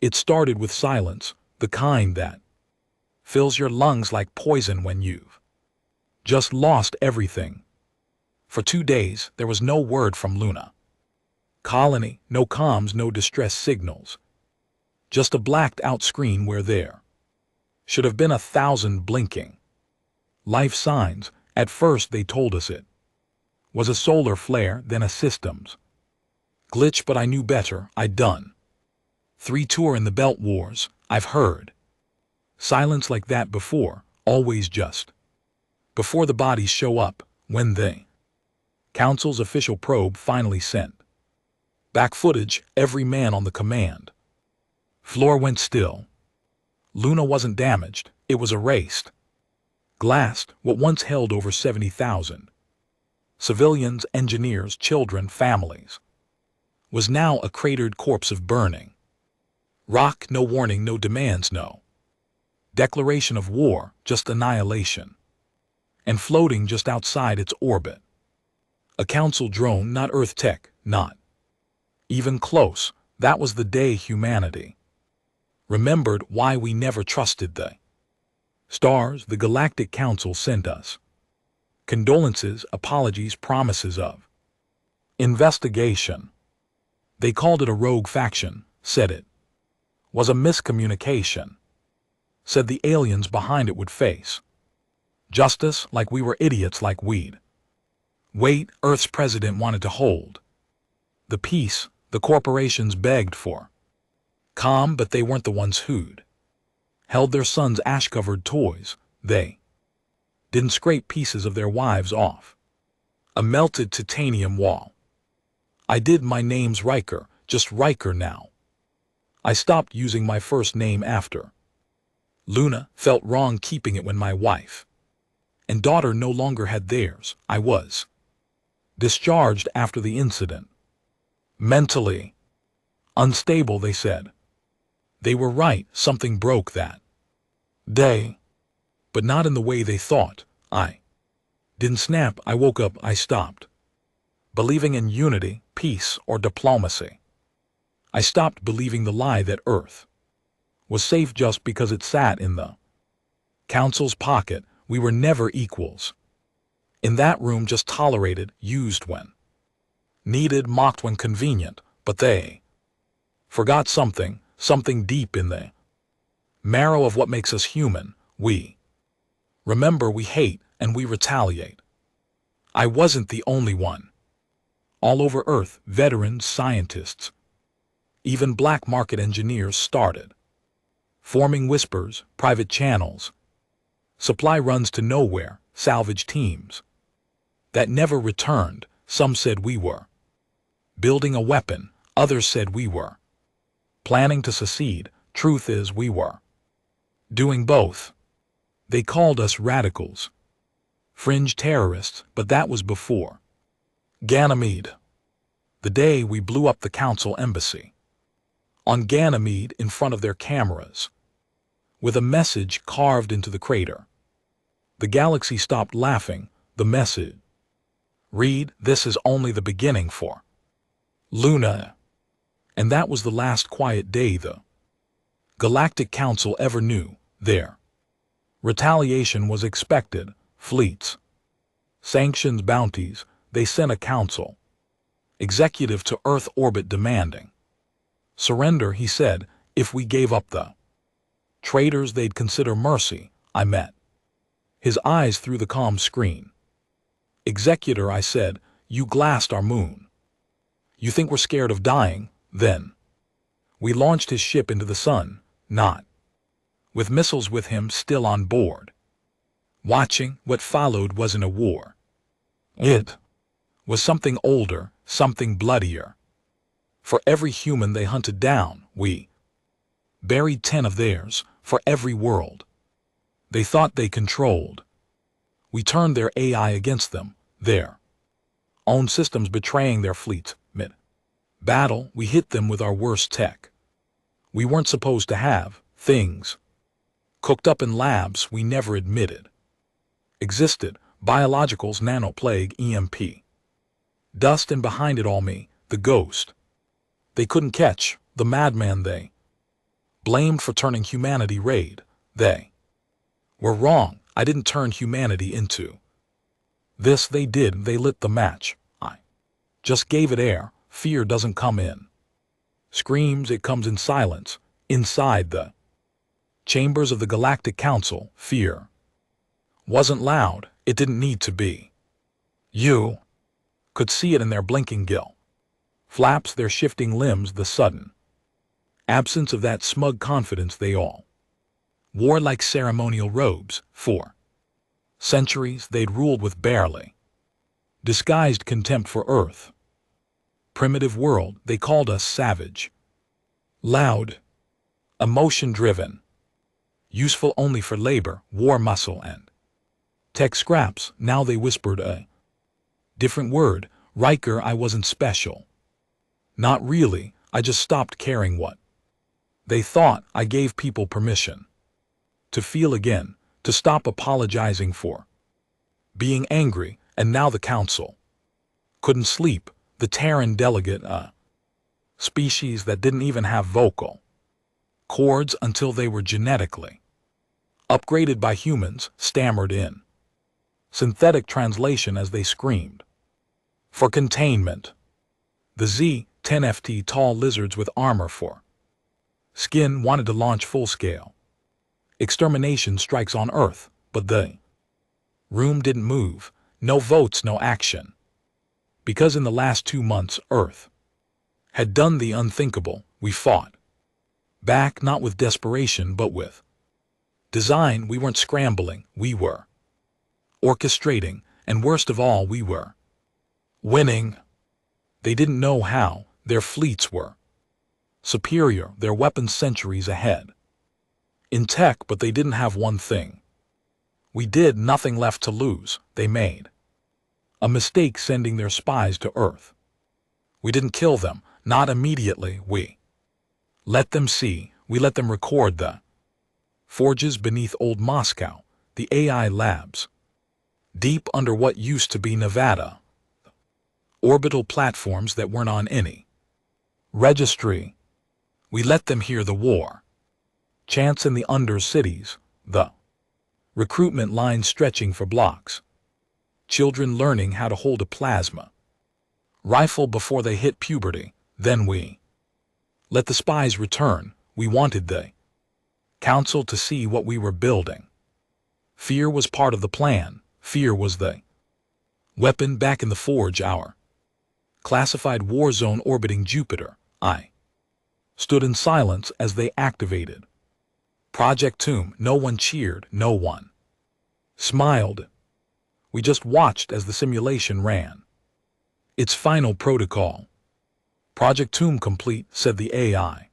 It started with silence, the kind that fills your lungs like poison when you've just lost everything. For 2 days, there was no word from Luna colony, no comms, no distress signals. Just a blacked-out screen where there should have been 1,000 blinking life signs. At first they told us it was a solar flare, then a systems glitch, but I knew better. I'd done 3 tours in the Belt Wars. I've heard silence like that before, always just before the bodies show up. When the Council's official probe finally sent back footage, every man on the command floor went still. Luna wasn't damaged, it was erased. Glassed, what once held over 70,000 civilians, engineers, children, families, was now a cratered corpse of burning rock. No warning, no demands, no declaration of war, just annihilation. And floating just outside its orbit, a Council drone, not Earth tech, not even close. That was the day humanity remembered why we never trusted the stars. The Galactic Council sent us condolences, apologies, promises of investigation. They called it a rogue faction, said it was a miscommunication, said the aliens behind it would face justice, like we were idiots, like we'd wait. Earth's president wanted to hold the peace. The corporations begged for calm, but they weren't the ones who'd held their sons' ash-covered toys. They didn't scrape pieces of their wives off a melted titanium wall. I did. My name's Riker, just Riker now. I stopped using my first name after Luna. Felt wrong keeping it when my wife and daughter no longer had theirs. I was discharged after the incident. Mentally unstable, they said. They were right, something broke that day, but not in the way they thought. I didn't snap. I woke up. I stopped believing in unity, peace, or diplomacy. I stopped believing the lie that Earth was safe just because it sat in the Council's pocket. We were never equals in that room, just tolerated, used when needed, mocked when convenient. But they forgot something deep in the marrow of what makes us human. We remember, we hate, and we retaliate. I wasn't the only one. All over Earth, veterans, scientists, even black market engineers started forming whispers, private channels, supply runs to nowhere, salvage teams that never returned. Some said we were building a weapon, others said we were planning to secede. Truth is, we were doing both. They called us radicals, fringe terrorists, but that was before Ganymede, the day we blew up the Council embassy on Ganymede in front of their cameras, with a message carved into the crater. The galaxy stopped laughing. The message read, "This is only the beginning for Luna." And that was the last quiet day the Galactic Council ever knew. Their retaliation was expected. Fleets, sanctions, bounties. They sent a council executive to Earth orbit demanding surrender. He said, if we gave up the traitors, they'd consider mercy. I met his eyes through the comm screen. Executor, I said, you glassed our moon. You think we're scared of dying? Then we launched his ship into the sun, not with missiles, with him still on board. Watching. What followed wasn't a war. It was something older, something bloodier. For every human they hunted down, we buried 10 of theirs. For every world they thought they controlled, we turned their AI against them, their own systems betraying their fleets. Mid-battle, we hit them with our worst tech. We weren't supposed to have things cooked up in labs we never admitted existed. Biologicals, nanoplague, EMP. Dust, and behind it all me, the ghost. They couldn't catch, the madman they blamed for turning humanity raid. They were wrong. I didn't turn humanity into this. They did. They lit the match. I just gave it air. Fear doesn't come in screams, it comes in silence. Inside the chambers of the Galactic Council, fear wasn't loud. It didn't need to be. You could see it in their blinking gill flaps, their shifting limbs, the sudden absence of that smug confidence they all wore like ceremonial robes. For centuries they'd ruled with barely disguised contempt for Earth. Primitive world, they called us savage, loud, emotion-driven, useful only for labor, war muscle, and tech scraps. Now they whispered a different word. Riker, I wasn't special. Not really, I just stopped caring what they thought. I gave people permission to feel again, to stop apologizing for being angry, and now the council couldn't sleep. The Terran delegate, a species that didn't even have vocal cords until they were genetically upgraded by humans, stammered in synthetic translation as they screamed for containment. The Z-10FT tall lizards with armor for skin wanted to launch full-scale extermination strikes on Earth, but the room didn't move. No votes, no action. Because in the last 2 months, Earth had done the unthinkable. We fought back, not with desperation, but with design. We weren't scrambling, we were orchestrating, and worst of all, we were winning. They didn't know how. Their fleets were superior, their weapons centuries ahead in tech, but they didn't have one thing we did. Nothing left to lose. They made a mistake sending their spies to Earth. We didn't kill them, not immediately. We let them see, we let them record the forges beneath old Moscow, the AI labs, deep under what used to be Nevada, orbital platforms that weren't on any registry. We let them hear the war chants in the under cities, the recruitment lines stretching for blocks, children learning how to hold a plasma rifle before they hit puberty. Then we let the spies return. We wanted the council to see what we were building. Fear was part of the plan. Fear was the weapon back in the forge, our classified war zone orbiting Jupiter. I stood in silence as they activated Project Tomb. No one cheered, no one smiled. We just watched as the simulation ran its final protocol. Project Tomb complete, said the AI.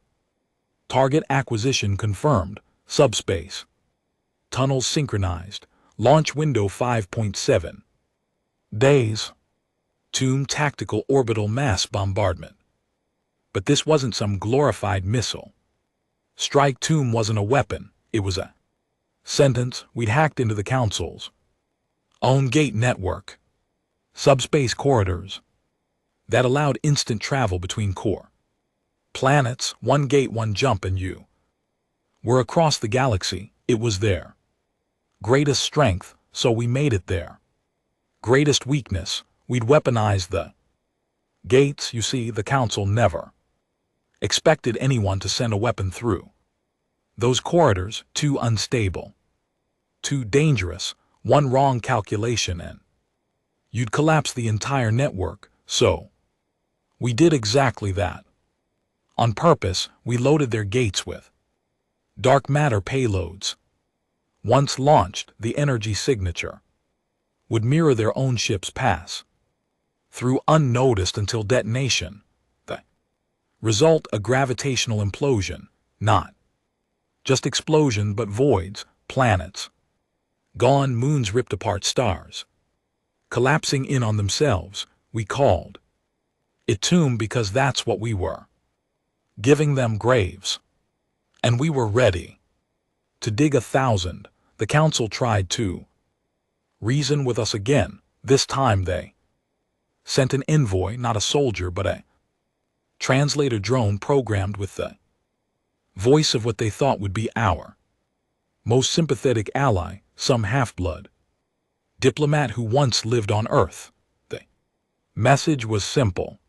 Target acquisition confirmed. Subspace tunnels synchronized. Launch window 5.7 days. Tomb tactical orbital mass bombardment. But this wasn't some glorified missile strike. Tomb wasn't a weapon. It was a sentence. We'd hacked into the Council's own gate network, subspace corridors that allowed instant travel between core planets. One gate, one jump, and you were across the galaxy. It was their greatest strength, so we made it their greatest weakness. We'd weaponized the gates. You see, the Council never expected anyone to send a weapon through those corridors. Too unstable, too dangerous. One wrong calculation and you'd collapse the entire network. So we did exactly that. On purpose, we loaded their gates with dark matter payloads. Once launched, the energy signature would mirror their own ship's pass through unnoticed until detonation. The result, a gravitational implosion. Not just explosion, but voids, planets gone, moons ripped apart, stars collapsing in on themselves. We called it Tomb because that's what we were, giving them graves. And we were ready to dig 1,000. The Council tried to reason with us again. This time they sent an envoy, not a soldier, but a translator drone programmed with the Voice of what they thought would be our most sympathetic ally, some half-blood diplomat who once lived on Earth. The message was simple.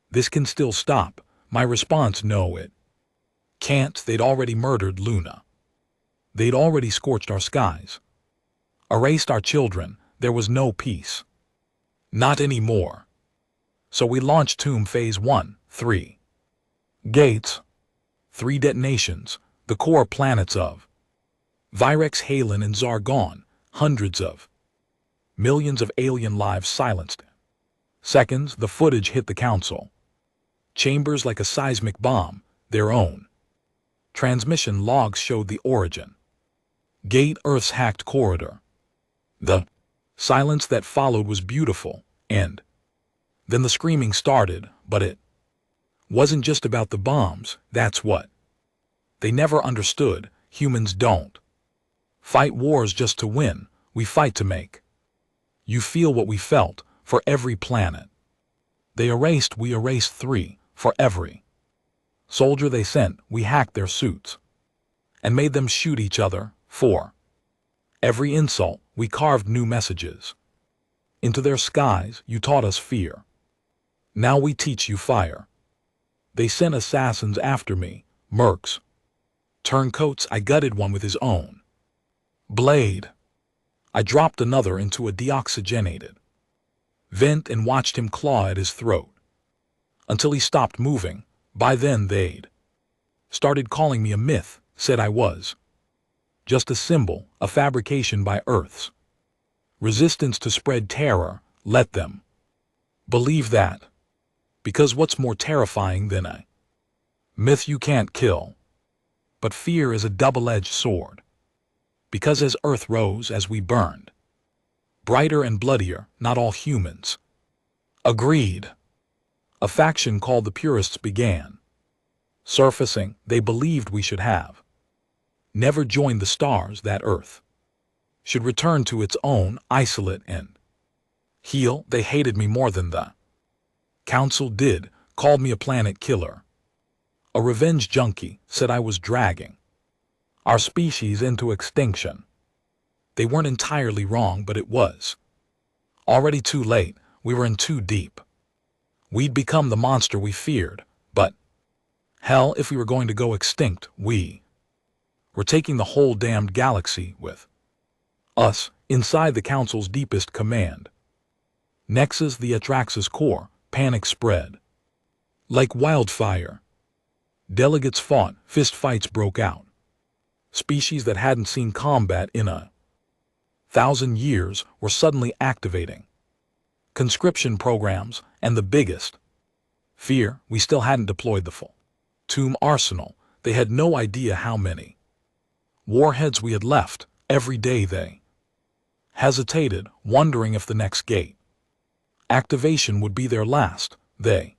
This can still stop. My response, no it can't. They'd already murdered Luna. They'd already scorched our skies. Erased our children. There was no peace. Not anymore. So we launched Tomb Phase 1, 3 gates, 3 detonations, the core planets of Virex, Halen, and Zargon, hundreds of millions of alien lives silenced. Seconds, the footage hit the council chambers like a seismic bomb, their own transmission logs showed the origin. Gate, Earth's hacked corridor. The silence that followed was beautiful, and then the screaming started, but it wasn't just about the bombs. That's what they never understood. Humans don't fight wars just to win. We fight to make you feel what we felt. For every planet they erased, we erased 3. For every soldier they sent, we hacked their suits and made them shoot each other. For every insult, we carved new messages into their skies. You taught us fear. Now we teach you fire. They sent assassins after me, mercs, turncoats. I gutted one with his own blade. I dropped another into a deoxygenated vent and watched him claw at his throat until he stopped moving. By then they'd started calling me a myth, said I was just a symbol, a fabrication by Earth's resistance to spread terror. Let them believe that. Because what's more terrifying than a myth you can't kill? But fear is a double-edged sword. Because as Earth rose, as we burned brighter and bloodier, not all humans agreed. A faction called the Purists began surfacing. They believed we should have never joined the stars, that Earth should return to its own, isolate and heal. They hated me more than the Council did, called me a planet killer, a revenge junkie, said I was dragging our species into extinction. They weren't entirely wrong, but it was already too late. We were in too deep. We'd become the monster we feared, but hell, if we were going to go extinct, we were taking the whole damned galaxy with us. Inside the Council's deepest command Nexus, the Atraxis core, panic spread like wildfire. Delegates fought, fistfights broke out. Species that hadn't seen combat in 1,000 years were suddenly activating conscription programs, and the biggest fear, we still hadn't deployed the full Tomb arsenal. They had no idea how many warheads we had left. Every day they hesitated, wondering if the next gate activation would be their last. They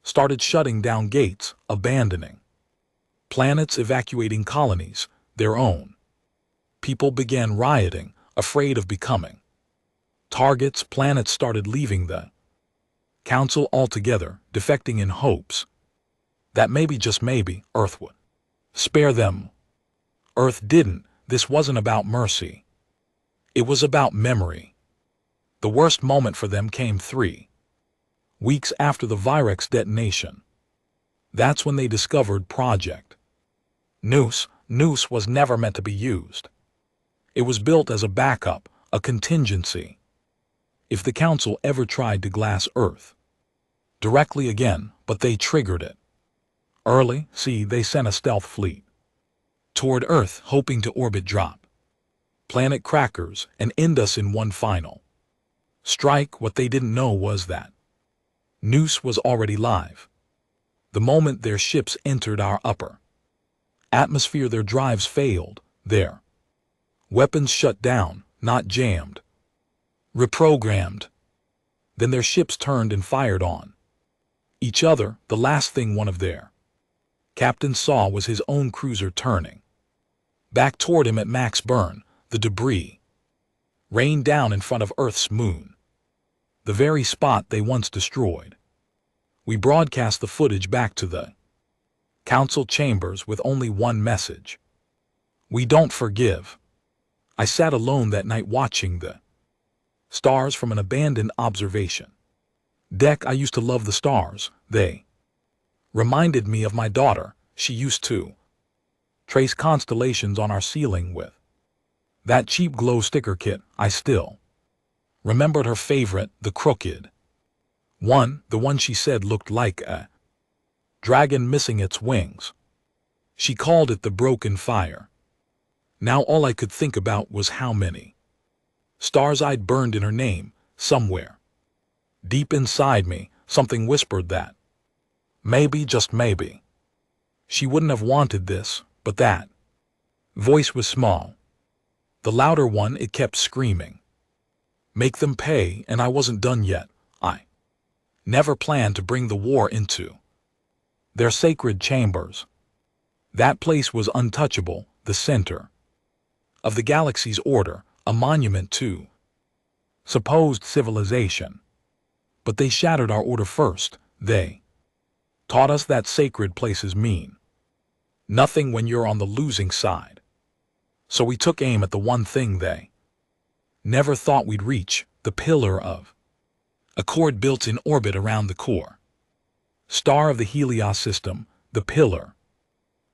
started shutting down gates, abandoning planets, evacuating colonies, their own people began rioting, afraid of becoming targets. Planets started leaving the Council altogether, defecting in hopes that maybe, just maybe, Earth would spare them. Earth didn't. This wasn't about mercy. It was about memory. The worst moment for them came 3 weeks after the Virex detonation. That's when they discovered Project Noose. Noose was never meant to be used. It was built as a backup, a contingency. If the Council ever tried to glass Earth directly again, but they triggered it early. See, they sent a stealth fleet toward Earth, hoping to orbit drop planet crackers and end us in one final strike. What they didn't know was that Noose was already live. The moment their ships entered our upper atmosphere, their drives failed, their weapons shut down, not jammed, reprogrammed. Then their ships turned and fired on each other. The last thing one of their captains saw was his own cruiser turning back toward him at max burn. The debris rained down in front of Earth's moon, the very spot they once destroyed. We broadcast the footage back to the Council chambers with only one message. We don't forgive. I sat alone that night watching the stars from an abandoned observation deck. I used to love the stars. They reminded me of my daughter. She used to trace constellations on our ceiling with that cheap glow sticker kit. I still remembered her favorite, the crooked one, the one she said looked like a dragon missing its wings. She called it the broken fire. Now all I could think about was how many stars I'd burned in her name. Somewhere deep inside me, something whispered that maybe, just maybe, she wouldn't have wanted this, but that voice was small. The louder one, it kept screaming, make them pay, and I wasn't done yet. I never planned to bring the war into their sacred chambers. That place was untouchable, the center of the galaxy's order, a monument to supposed civilization. But they shattered our order first. They taught us that sacred places mean nothing when you're on the losing side. So we took aim at the one thing they never thought we'd reach, the pillar of accord built in orbit around the core star of the Helios system. The pillar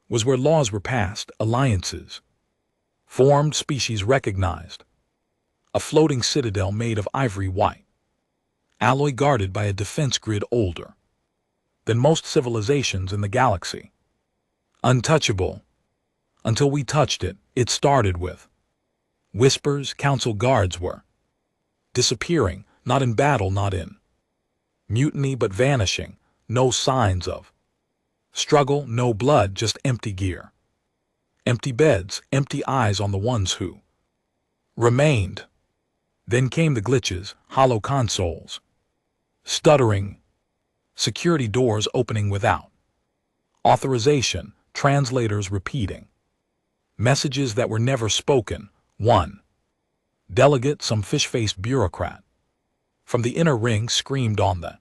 was where laws were passed, alliances formed, species recognized. A floating citadel made of ivory white alloy guarded by a defense grid older than most civilizations in the galaxy. Untouchable until we touched it. It started with whispers. Council guards were disappearing, not in battle, not in mutiny, but vanishing. No signs of struggle, no blood, just empty gear. Empty beds, empty eyes on the ones who remained. Then came the glitches, hollow consoles, stuttering, security doors opening without authorization, translators repeating messages that were never spoken. One delegate, some fish-faced bureaucrat from the inner ring, screamed on the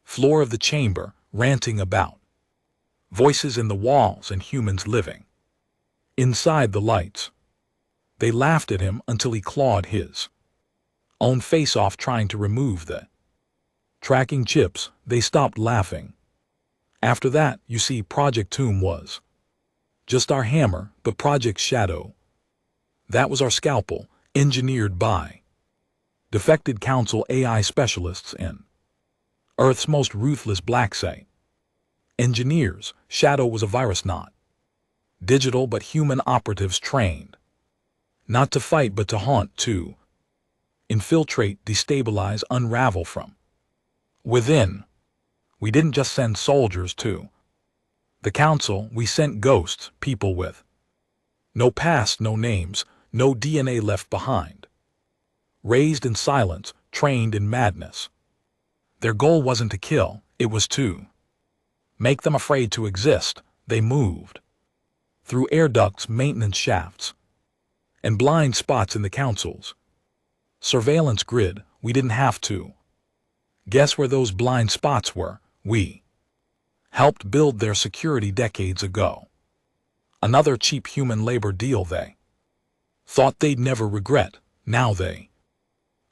floor of the chamber, ranting about voices in the walls and humans living inside the lights. They laughed at him until he clawed his own face off trying to remove the tracking chips. They stopped laughing. After that, you see, Project Tomb was just our hammer, but Project Shadow, that was our scalpel, engineered by defected Council AI specialists in Earth's most ruthless black site engineers. Shadow was a virus, not digital, but human operatives trained not to fight but to haunt, to infiltrate, destabilize, unravel from within. We didn't just send soldiers to the Council, we sent ghosts, people with no past, no names, no DNA left behind. Raised in silence, trained in madness. Their goal wasn't to kill, it was to make them afraid to exist. They moved through air ducts, maintenance shafts, and blind spots in the Council's surveillance grid. We didn't have to guess where those blind spots were. We helped build their security decades ago. Another cheap human labor deal they thought they'd never regret. Now they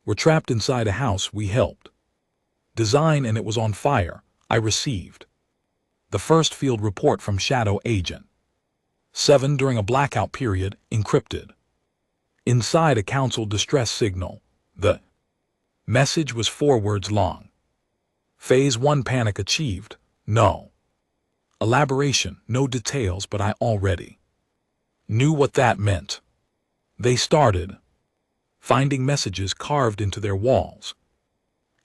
were trapped inside a house we helped design, and it was on fire. I received the first field report from Shadow Agent 7 during a blackout period, encrypted inside a Council distress signal. The message was 4 words long. Phase 1 panic achieved. No elaboration, no details, but I already knew what that meant. They started finding messages carved into their walls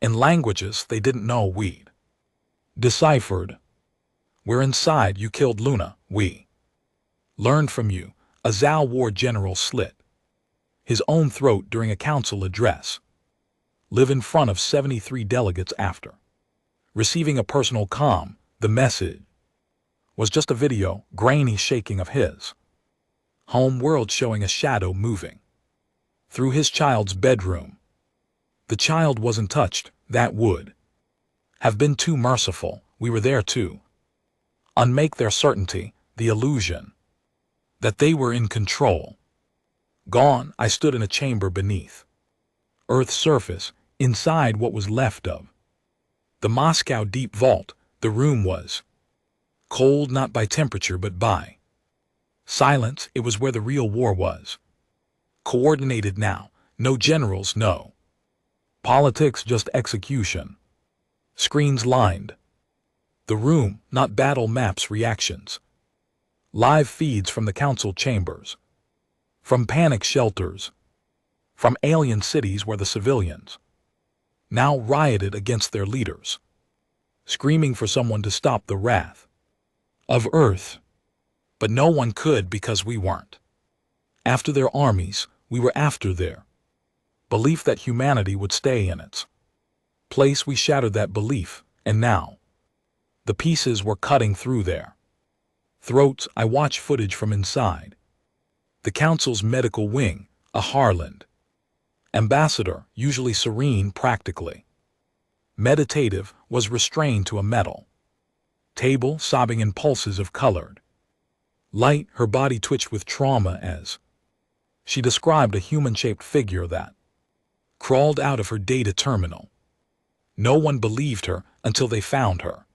in languages they didn't know we'd deciphered. We're inside. You killed Luna. We learned from you. A Zal War general slit his own throat during a Council address. Live in front of 73 delegates after receiving a personal comm. The message was just a video, grainy shaking of his home world, showing a shadow moving through his child's bedroom. The child wasn't touched. That would have been too merciful. We were there to unmake their certainty, the illusion that they were in control. Gone, I stood in a chamber beneath Earth's surface, inside what was left of the Moscow deep vault. The room was cold not by temperature but by silence. It was where the real war was. Coordinated now, no generals, no politics, just execution. Screens lined the room, not battle maps, reactions. Live feeds from the council chambers, from panic shelters, from alien cities where the civilians now rioted against their leaders, screaming for someone to stop the wrath of Earth. But no one could, because we weren't after their armies, we were after their belief that humanity would stay in its place. We shattered that belief, and now the pieces were cutting through their throats. I watched footage from inside the council's medical wing. A Harland ambassador, usually serene, practically meditative, was restrained to a metal table, sobbing in pulses of colored light. Her body twitched with trauma as she described a human-shaped figure that crawled out of her data terminal. No one believed her until they found her.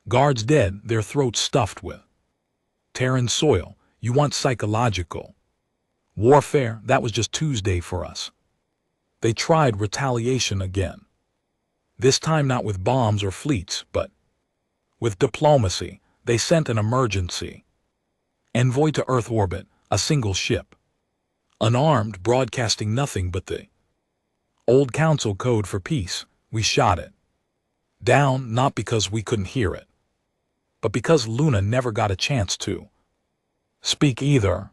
Guards dead, their throats stuffed with Terran soil. You want psychological warfare? That was just Tuesday for us. They tried retaliation again. This time not with bombs or fleets, but with diplomacy. They sent an emergency envoy to Earth orbit, a single ship, unarmed, broadcasting nothing but the old council code for peace. We shot it down, not because we couldn't hear it, but because Luna never got a chance to speak either.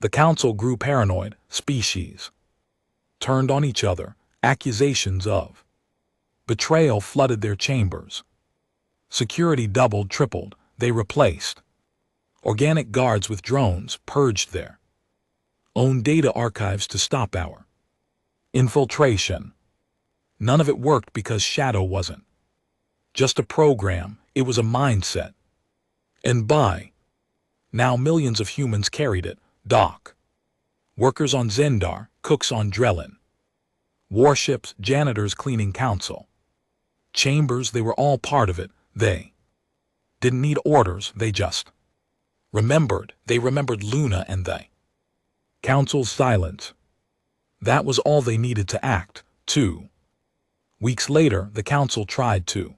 The council grew paranoid. Species turned on each other. Accusations of betrayal flooded their chambers. Security doubled, tripled. They replaced organic guards with drones, purged their own data archives to stop our infiltration. None of it worked because Shadow wasn't just a program, it was a mindset. And by now millions of humans carried it. Dock workers on Zendar, cooks on Drellin, warships, janitors cleaning council chambers. They were all part of it. They didn't need orders, they just remembered. They remembered Luna and the council's silence. That was all they needed to act. 2 weeks later, the council tried to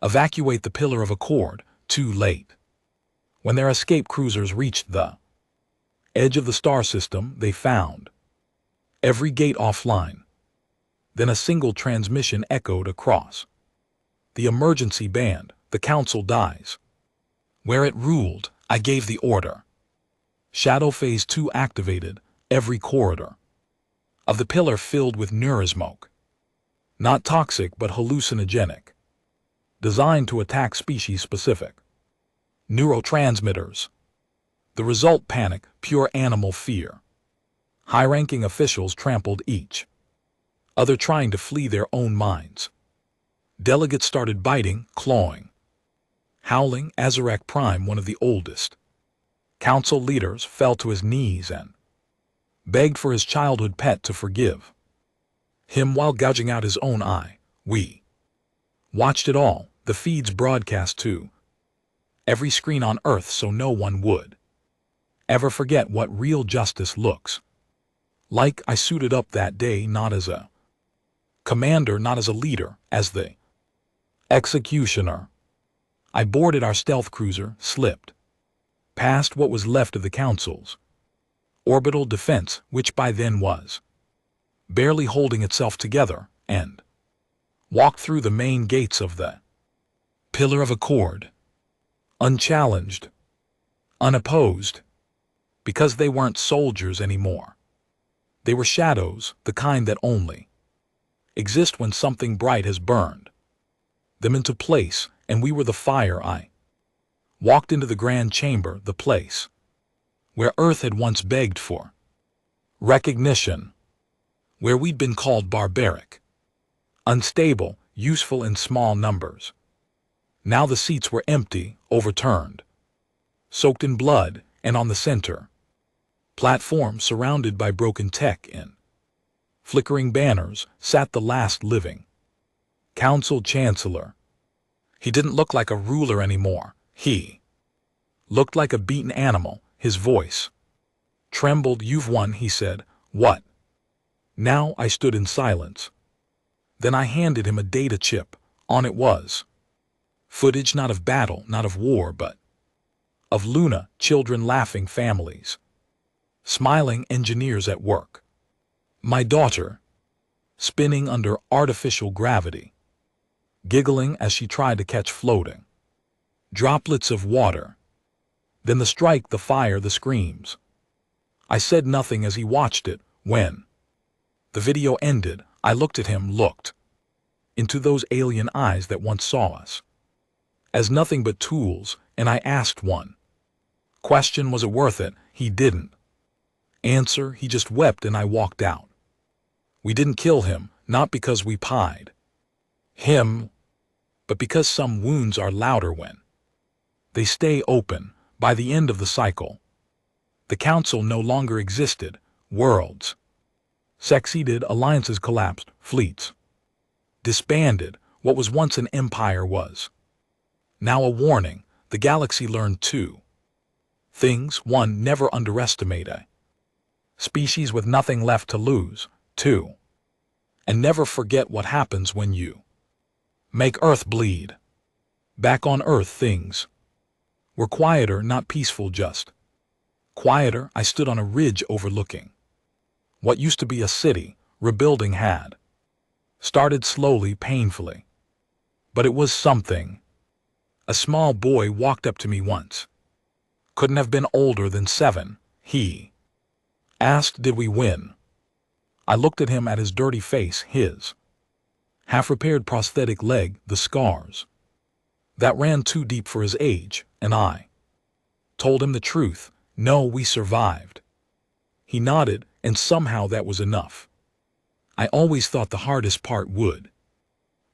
evacuate the Pillar of Accord. Too late. When their escape cruisers reached the edge of the star system, they found every gate offline. Then a single transmission echoed across the emergency band. The council dies where it ruled. I gave the order. Shadow Phase 2 activated. Every corridor of the pillar filled with neurosmoke. Not toxic but hallucinogenic. Designed to attack species-specific neurotransmitters. The result: panic, pure animal fear. High-ranking officials trampled each other, trying to flee their own minds. Delegates started biting, clawing, howling. Azarek Prime, one of the oldest council leaders, fell to his knees and begged for his childhood pet to forgive him while gouging out his own eye. We watched it all, the feeds broadcast to every screen on Earth, so no one would ever forget what real justice looks like. I suited up that day, not as a commander, not as a leader, as the executioner. I boarded our stealth cruiser, slipped past what was left of the council's orbital defense, which by then was barely holding itself together, and walked through the main gates of the Pillar of Accord, unchallenged, unopposed, because they weren't soldiers anymore. They were shadows, the kind that only exist when something bright has burned them into place, and we were the fire. I walked into the grand chamber, the place where Earth had once begged for recognition, where we'd been called barbaric, unstable, useful in small numbers. Now the seats were empty, overturned, soaked in blood, and on the center platform surrounded by broken tech and flickering banners sat the last living council chancellor. He didn't look like a ruler anymore. He looked like a beaten animal. His voice trembled. "You've won," he said. "What?" Now I stood in silence. Then I handed him a data chip. On it was footage not of battle, not of war, but of Luna, children laughing, families smiling, engineers at work. My daughter, spinning under artificial gravity, giggling as she tried to catch floating droplets of water. Then the strike, the fire, the screams. I said nothing as he watched it. When the video ended, I looked at him, looked into those alien eyes that once saw us as nothing but tools, and I asked one question: was it worth it? He didn't answer. He just wept, and I walked out. We didn't kill him, not because we pied him, but because some wounds are louder when they stay open. By the end of the cycle, the council no longer existed. Worlds succeeded, alliances collapsed, fleets disbanded. What was once an empire was now a warning. The galaxy learned two things. One, never underestimate a species with nothing left to lose. Two, and never forget what happens when you make Earth bleed. Back on Earth, things were quieter, not peaceful, just quieter. I stood on a ridge overlooking what used to be a city. Rebuilding had started slowly, painfully. But it was something. A small boy walked up to me once. Couldn't have been older than 7. He asked, "Did we win?" I looked at him, at his dirty face, his half-repaired prosthetic leg, the scars that ran too deep for his age, and I told him the truth. "No, we survived." He nodded, and somehow that was enough. I always thought the hardest part would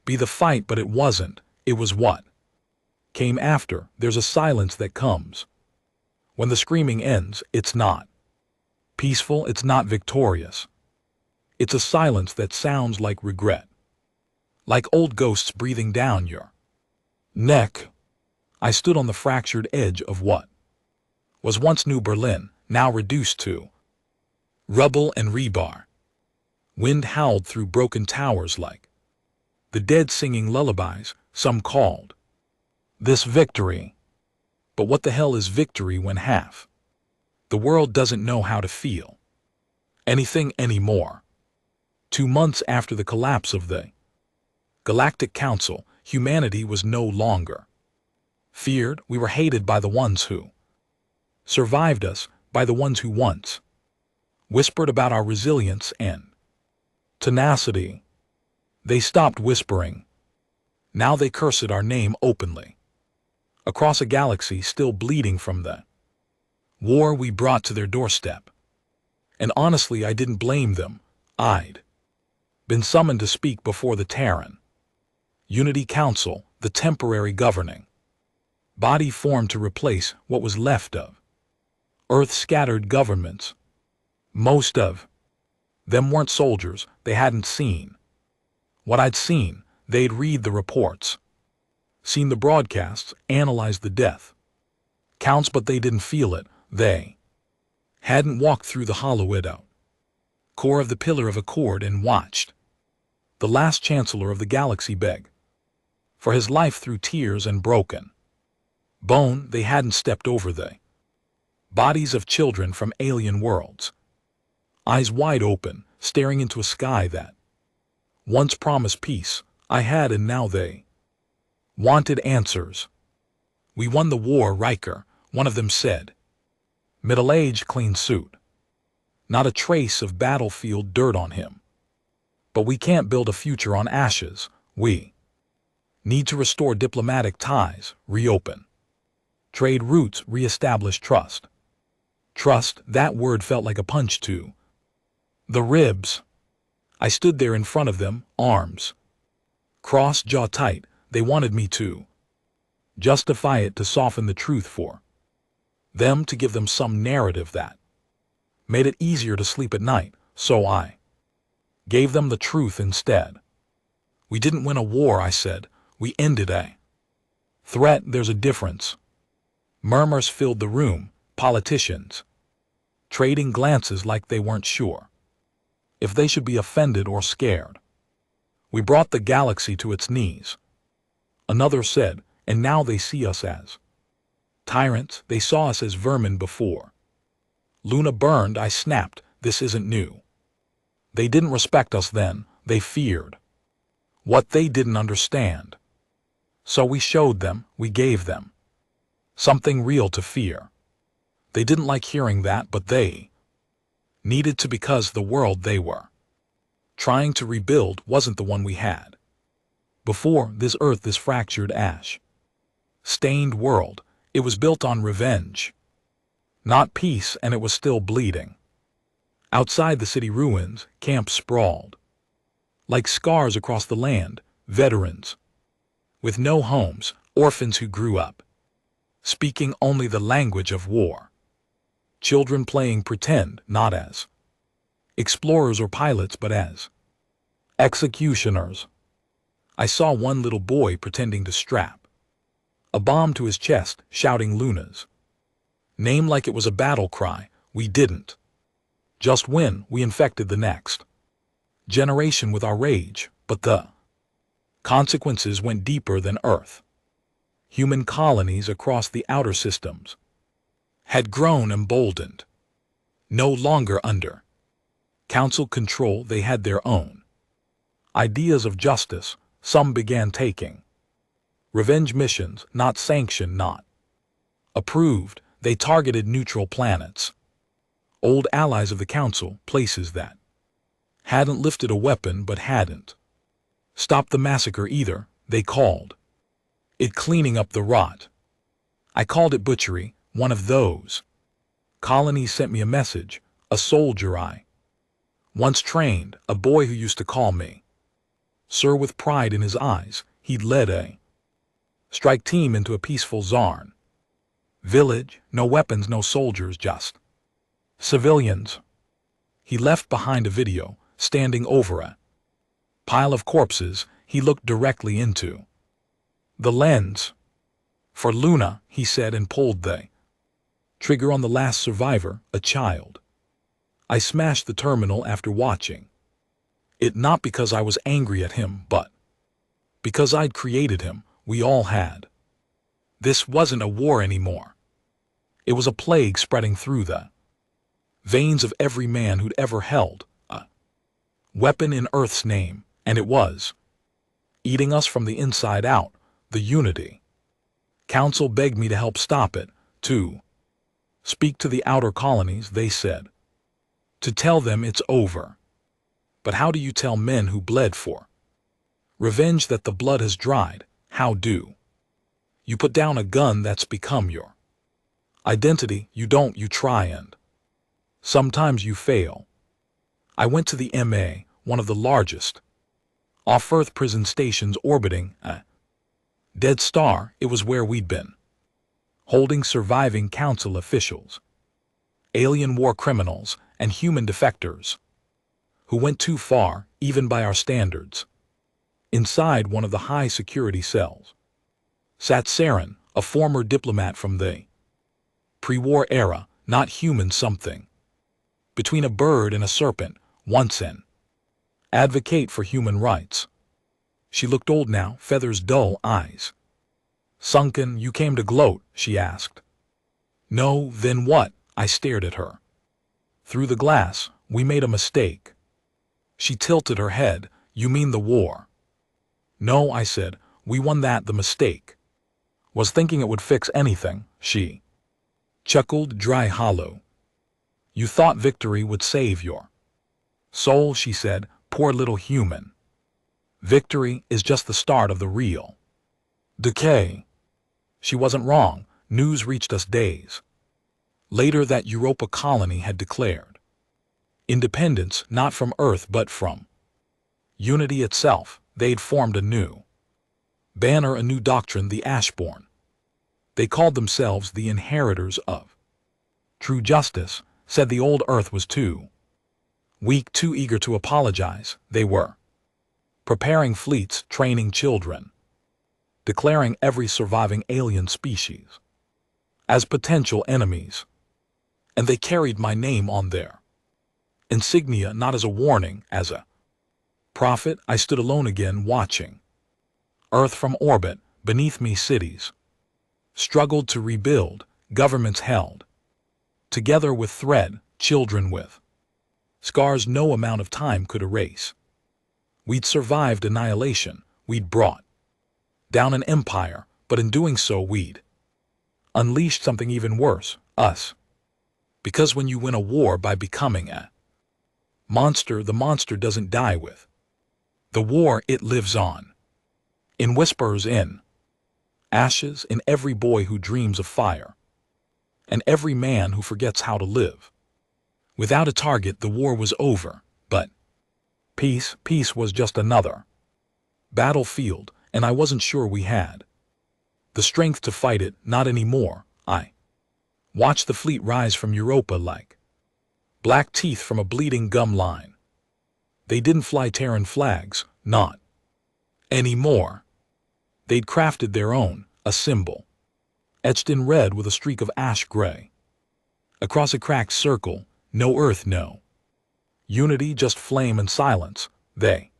be the fight, but it wasn't. It was what came after. There's a silence that comes when the screaming ends. It's not peaceful, it's not victorious. It's a silence that sounds like regret, like old ghosts breathing down your neck. I stood on the fractured edge of what was once New Berlin, now reduced to rubble and rebar. Wind howled through broken towers like the dead singing lullabies. Some called this victory. But what the hell is victory when half the world doesn't know how to feel anything anymore? 2 months after the collapse of the Galactic Council, humanity was no longer feared. We were hated by the ones who survived us, by the ones who once whispered about our resilience and tenacity. They stopped whispering. Now they cursed our name openly. Across a galaxy still bleeding from the war we brought to their doorstep. And honestly, I didn't blame them. I'd been summoned to speak before the Terran Unity Council, the temporary governing body formed to replace what was left of Earth's scattered governments. Most of them weren't soldiers. They hadn't seen what I'd seen. They'd read the reports, seen the broadcasts, analyzed the death counts, but they didn't feel it. They hadn't walked through the hollow out core of the Pillar of Accord and watched the last chancellor of the galaxy beg for his life through tears and broken bone. They hadn't stepped over the bodies of children from alien worlds, eyes wide open, staring into a sky that once promised peace. I had, and now they wanted answers. "We won the war, Riker," one of them said. Middle-aged, clean suit. Not a trace of battlefield dirt on him. "But we can't build a future on ashes. We need to restore diplomatic ties, reopen trade routes, reestablish trust." Trust, that word felt like a punch to the ribs. I stood there in front of them, arms crossed, jaw tight. They wanted me to justify it to soften the truth for them, to give them some narrative that made it easier to sleep at night, so I gave them the truth instead. We didn't win a war, I said. We ended a threat. There's a difference. Murmurs filled the room, politicians trading glances like they weren't sure if they should be offended or scared. We brought the galaxy to its knees. Another said, and now they see us as tyrants. They saw us as vermin before. Luna burned, I snapped. This isn't new. They didn't respect us then. They feared what they didn't understand. So we showed them, we gave them something real to fear. They didn't like hearing that, but they needed to, because the world they were trying to rebuild wasn't the one we had before. This earth, this fractured, ash-stained world, it was built on revenge, not peace, and it was still bleeding. Outside the city, ruins, camps sprawled like scars across the land, veterans with no homes, orphans who grew up speaking only the language of war, children playing pretend, not as explorers or pilots, but as executioners. I saw one little boy pretending to strap a bomb to his chest, shouting Luna's name like it was a battle cry. We didn't just win, we infected the next generation with our rage, but the consequences went deeper than Earth. Human colonies across the outer systems had grown emboldened. No longer under council control, they had their own ideas of justice. Some began taking revenge missions, not sanctioned, not approved. They targeted neutral planets, old allies of the council, places that hadn't lifted a weapon but hadn't stopped the massacre either. They called it cleaning up the rot. I called it butchery. One of those colonies sent me a message. A soldier I once trained, a boy who used to call me sir with pride in his eyes. He'd led a strike team into a peaceful Zarn village. No weapons, no soldiers, just civilians. He left behind a video. Standing over a pile of corpses, he looked directly into the lens. For Luna, he said, and pulled the trigger on the last survivor, a child. I smashed the terminal after watching it, not because I was angry at him, but because I'd created him. We all had. This wasn't a war anymore. It was a plague spreading through the veins of every man who'd ever held a weapon in Earth's name, and it was eating us from the inside out. The Unity Council begged me to help stop it, to speak to the outer colonies, they said, to tell them it's over. But how do you tell men who bled for revenge that the blood has dried? How do you put down a gun that's become your identity? You don't. You try, and sometimes you fail. I went to the MA, one of the largest off-Earth prison stations orbiting a dead star. It was where we'd been holding surviving council officials, alien war criminals, and human defectors who went too far, even by our standards. Inside one of the high-security cells sat Saren, a former diplomat from the pre-war era, not human, something between a bird and a serpent, once an advocate for human rights. She looked old now, feathers dull, eyes sunken. You came to gloat, she asked. No, then what? I stared at her through the glass. We made a mistake. She tilted her head. You mean the war? No, I said. We won that. The mistake was thinking it would fix anything. She chuckled, dry, hollow. You thought victory would save your soul, she said. Poor little human. Victory is just the start of the real decay. She wasn't wrong. News reached us days later that Europa colony had declared independence, not from Earth but from Unity itself. They'd formed a new banner, a new doctrine, the Ashborn They called themselves the inheritors of true justice, said the old earth was too weak, too eager to apologize. They were preparing fleets, training children, declaring every surviving alien species as potential enemies. And they carried my name on their insignia, not as a warning, as a prophet. I stood alone again, watching Earth from orbit. Beneath me cities struggled to rebuild, governments held together with thread, children with scars no amount of time could erase. We'd survived annihilation, we'd brought down an empire, but in doing so we'd unleashed something even worse, us. Because when you win a war by becoming a monster, the monster doesn't die with the war, it lives on. In whispers, in ashes, in every boy who dreams of fire, and every man who forgets how to live. Without a target, the war was over, but peace was just another battlefield, and I wasn't sure we had the strength to fight it, not anymore. I watched the fleet rise from Europa like black teeth from a bleeding gum line. They didn't fly Terran flags, not anymore. They'd crafted their own, a symbol, etched in red with a streak of ash gray. Across a cracked circle, no earth, no unity, just flame and silence. They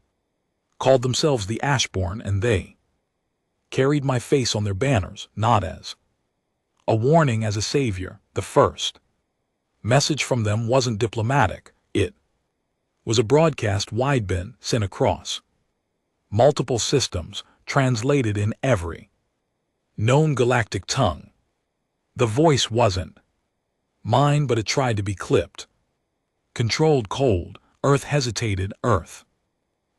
called themselves the Ashborn, and they carried my face on their banners, not as a warning, as a savior. The first message from them wasn't diplomatic, it was a broadcast wideband sent across multiple systems, translated in every known galactic tongue. The voice wasn't mine, but it tried to be clipped. Controlled cold, Earth hesitated, Earth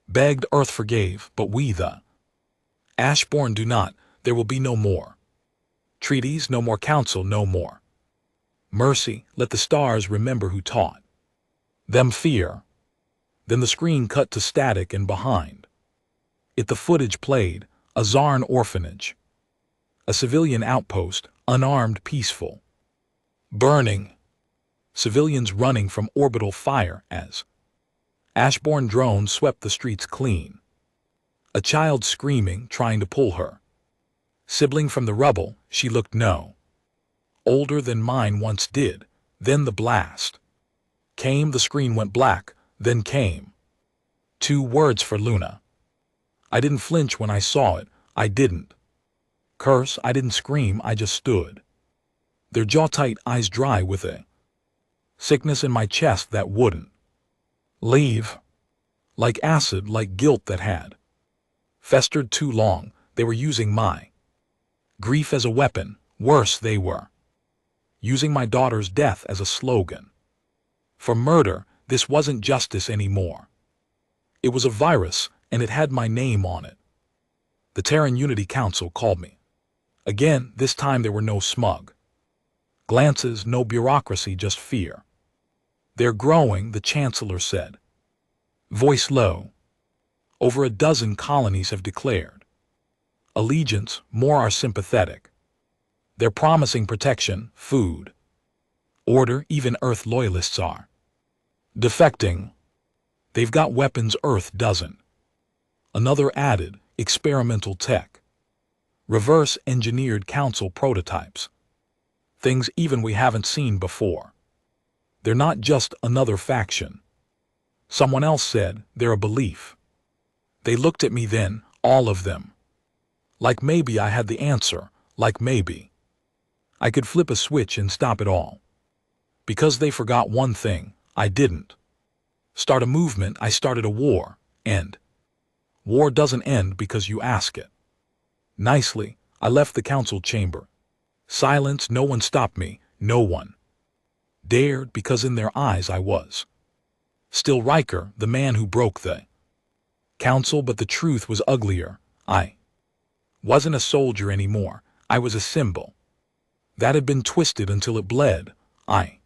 begged, Earth forgave, but we the Ashborn do not. There will be no more treaties, no more council, no more mercy. Let the stars remember who taught them fear. Then the screen cut to static, and behind it the footage played, a Zarn orphanage, a civilian outpost, unarmed, peaceful, burning, civilians running from orbital fire as Ashborn drones swept the streets clean. A child screaming, trying to pull her sibling from the rubble. She looked no older than mine once did. Then the blast came, the screen went black, then came 2 words for Luna. I didn't flinch when I saw it, I didn't curse, I didn't scream, I just stood. Their jaw-tight eyes dry with a sickness in my chest that wouldn't leave. Like acid, like guilt that had festered too long. They were using my grief as a weapon. Worse, they were using my daughter's death as a slogan for murder. This wasn't justice anymore. It was a virus, and it had my name on it. The Terran Unity Council called me again. This time there were no smug glances, no bureaucracy, just fear. They're growing, the Chancellor said, voice low. Over a dozen colonies have declared allegiance, more are sympathetic. They're promising protection, food, order. Even Earth loyalists are defecting. They've got weapons Earth doesn't. Another added, experimental tech, reverse-engineered council prototypes, things even we haven't seen before. They're not just another faction. Someone else said they're a belief. They looked at me then, all of them, like maybe I had the answer, like maybe I could flip a switch and stop it all. Because they forgot one thing, I didn't start a movement, I started a war, and war doesn't end because you ask it nicely. I left the council chamber. Silence, no one stopped me, no one dared, because in their eyes I was still Riker, the man who broke the council. But the truth was uglier. I wasn't a soldier anymore. I was a symbol that had been twisted until it bled. I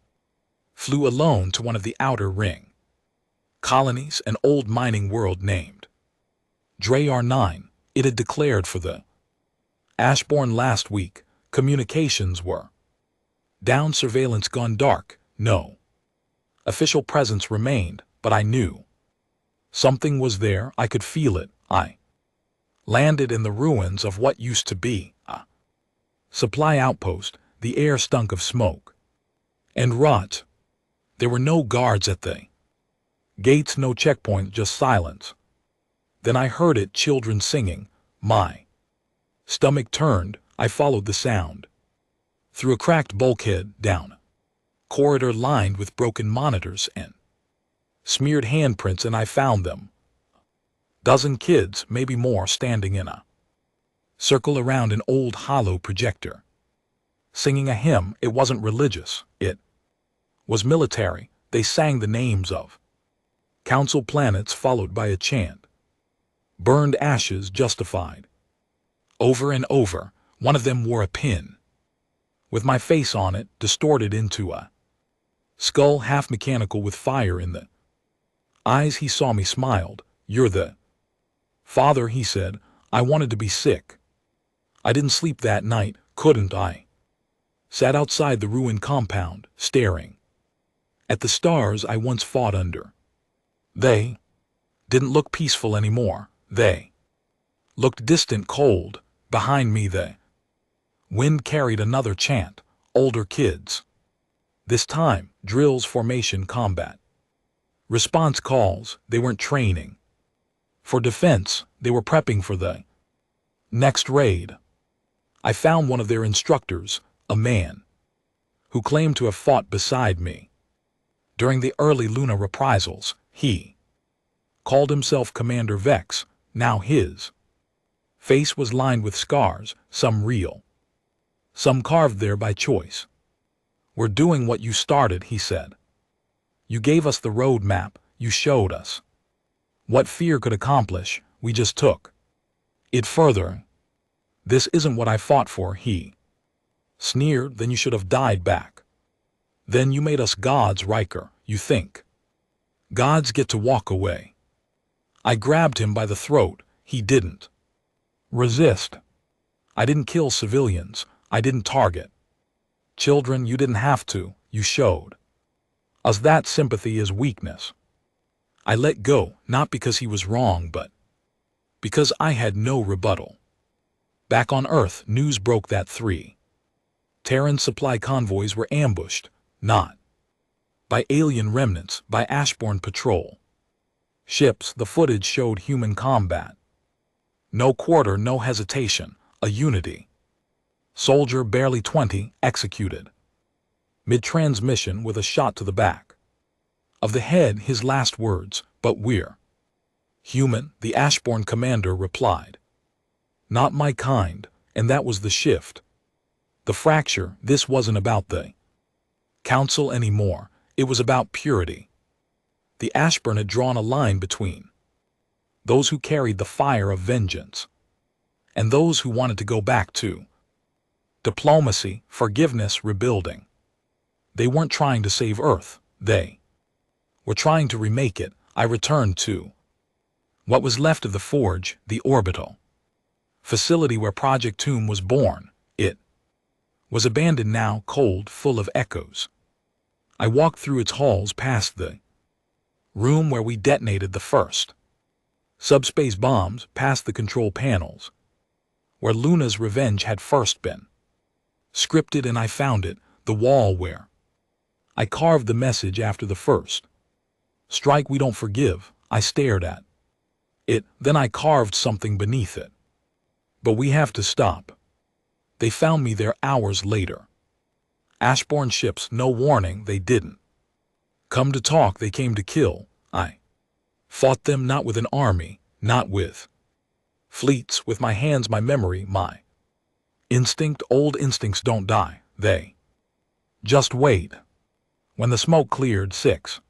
flew alone to one of the outer ring colonies, an old mining world named Dre R9. It had declared for the Ashborn last week. Communications were down, surveillance gone dark. No official presence remained, but I knew something was there. I could feel it. I landed in the ruins of what used to be a supply outpost. The air stunk of smoke and rot. There were no guards at the gates, no checkpoint, just silence. Then I heard it, children singing. My stomach turned. I followed the sound through a cracked bulkhead, down a corridor lined with broken monitors and smeared handprints, and I found them. Dozen kids, maybe more, standing in a circle around an old hollow projector, singing a hymn. It wasn't religious, it was military. They sang the names of council planets, followed by a chant. Burned ashes justified. Over and over. One of them wore a pin with my face on it, distorted into a skull, half mechanical with fire in the eyes. He saw me, smiled. You're the father, he said. I wanted to be sick. I didn't sleep that night, couldn't I? Sat outside the ruined compound, staring at the stars I once fought under. They didn't look peaceful anymore. They looked distant, cold. Behind me the wind carried another chant. Older kids. This time, drills, formation, combat. Response calls. They weren't training for defense. They were prepping for the next raid. I found one of their instructors, a man who claimed to have fought beside me during the early Luna reprisals. He called himself Commander Vex. Now his face was lined with scars, some real, some carved there by choice. We're doing what you started, he said. You gave us the road map. You showed us what fear could accomplish. We just took it further. This isn't what I fought for, he sneered. Then you should have died back. Then you made us gods, Riker. You think gods get to walk away? I grabbed him by the throat. He didn't resist. I didn't kill civilians. I didn't target children. You didn't have to. You showed us that sympathy is weakness. I let go, not because he was wrong, but because I had no rebuttal. Back on Earth, news broke that 3 Terran supply convoys were ambushed, not by alien remnants, by Ashborn patrol ships. The footage showed human combat. No quarter, no hesitation, a unity. Soldier, barely 20, executed mid-transmission with a shot to the back of the head. His last words, "But we're human," the Ashborn commander replied. "Not my kind," and that was the shift. The fracture. This wasn't about the council anymore. It was about purity. The Ashborn had drawn a line between those who carried the fire of vengeance and those who wanted to go back to diplomacy, forgiveness, rebuilding. They weren't trying to save Earth. They were trying to remake it. I returned to what was left of the Forge, the orbital facility where Project Tomb was born. It was abandoned now, cold, full of echoes. I walked through its halls, past the room where we detonated the first subspace bombs, past the control panels, where Luna's revenge had first been scripted, and I found it, the wall where I carved the message after the first strike. We don't forgive. I stared at it, then I carved something beneath it. But we have to stop. They found me there hours later. Ashborn ships, no warning. They didn't come to talk, they came to kill. I fought them, not with an army, not with fleets, with my hands, my memory, my instinct. Old instincts don't die. They just wait. When the smoke cleared, 6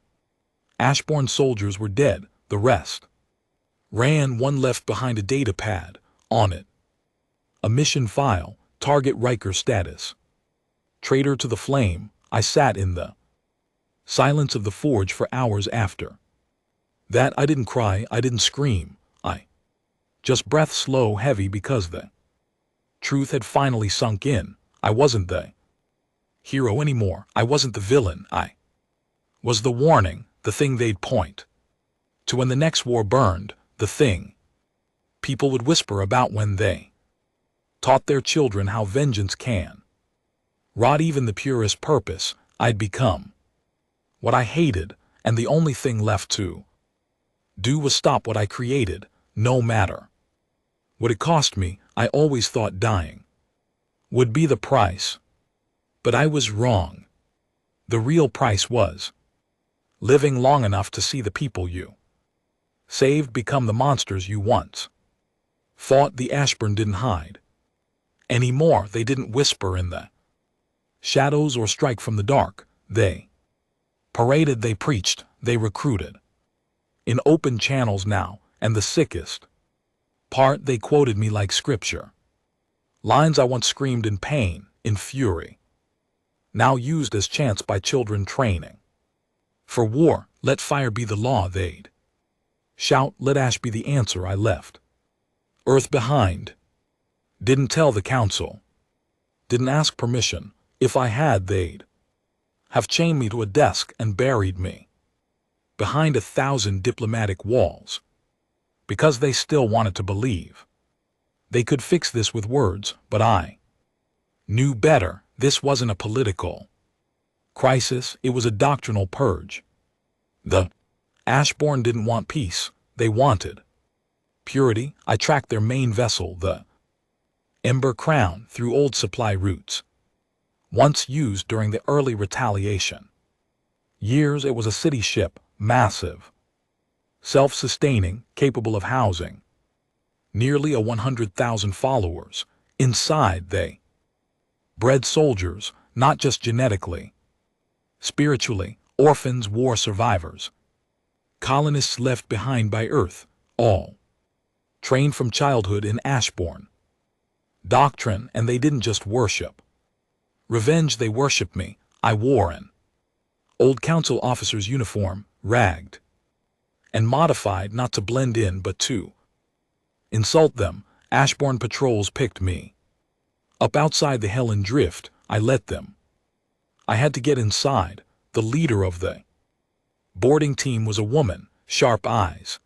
Ashborn soldiers were dead. The rest ran. One left behind a data pad. On it, a mission file, target Riker status. Traitor to the flame. I sat in the silence of the Forge for hours after that. I didn't cry, I didn't scream. I just breathed slow, heavy, because the truth had finally sunk in. I wasn't the hero anymore. I wasn't the villain. I was the warning, the thing they'd point to when the next war burned, the thing people would whisper about when they taught their children how vengeance can rot even the purest purpose. I'd become what I hated, and the only thing left to do was stop what I created, no matter what it cost me. I always thought dying would be the price, but I was wrong. The real price was living long enough to see the people you saved become the monsters you once fought. The Ashburn didn't hide anymore. They didn't whisper in the shadows or strike from the dark. They paraded, they preached, they recruited in open channels now, and the sickest part, they quoted me like scripture. Lines I once screamed in pain, in fury, now used as chants by children training for war. Let fire be the law, they'd shout. Let ash be the answer. I left Earth behind. Didn't tell the council. Didn't ask permission. If I had, they'd have chained me to a desk and buried me behind 1,000 diplomatic walls, because they still wanted to believe they could fix this with words. But I knew better. This wasn't a political crisis, it was a doctrinal purge. The Ashbourne didn't want peace, they wanted purity. I tracked their main vessel, the Ember Crown, through old supply routes once used during the early Retaliation years. It was a city ship, massive, self-sustaining, capable of housing nearly 100,000 followers. Inside they bred soldiers, not just genetically, spiritually, orphans, war survivors, colonists left behind by Earth, all trained from childhood in Ashbourne doctrine. And they didn't just worship revenge, they worshiped me. I wore an old council officer's uniform, ragged and modified, not to blend in but to insult them. Ashbourne patrols picked me up outside the Helen Drift. I let them. I had to get inside. The leader of the boarding team was a woman, sharp eyes,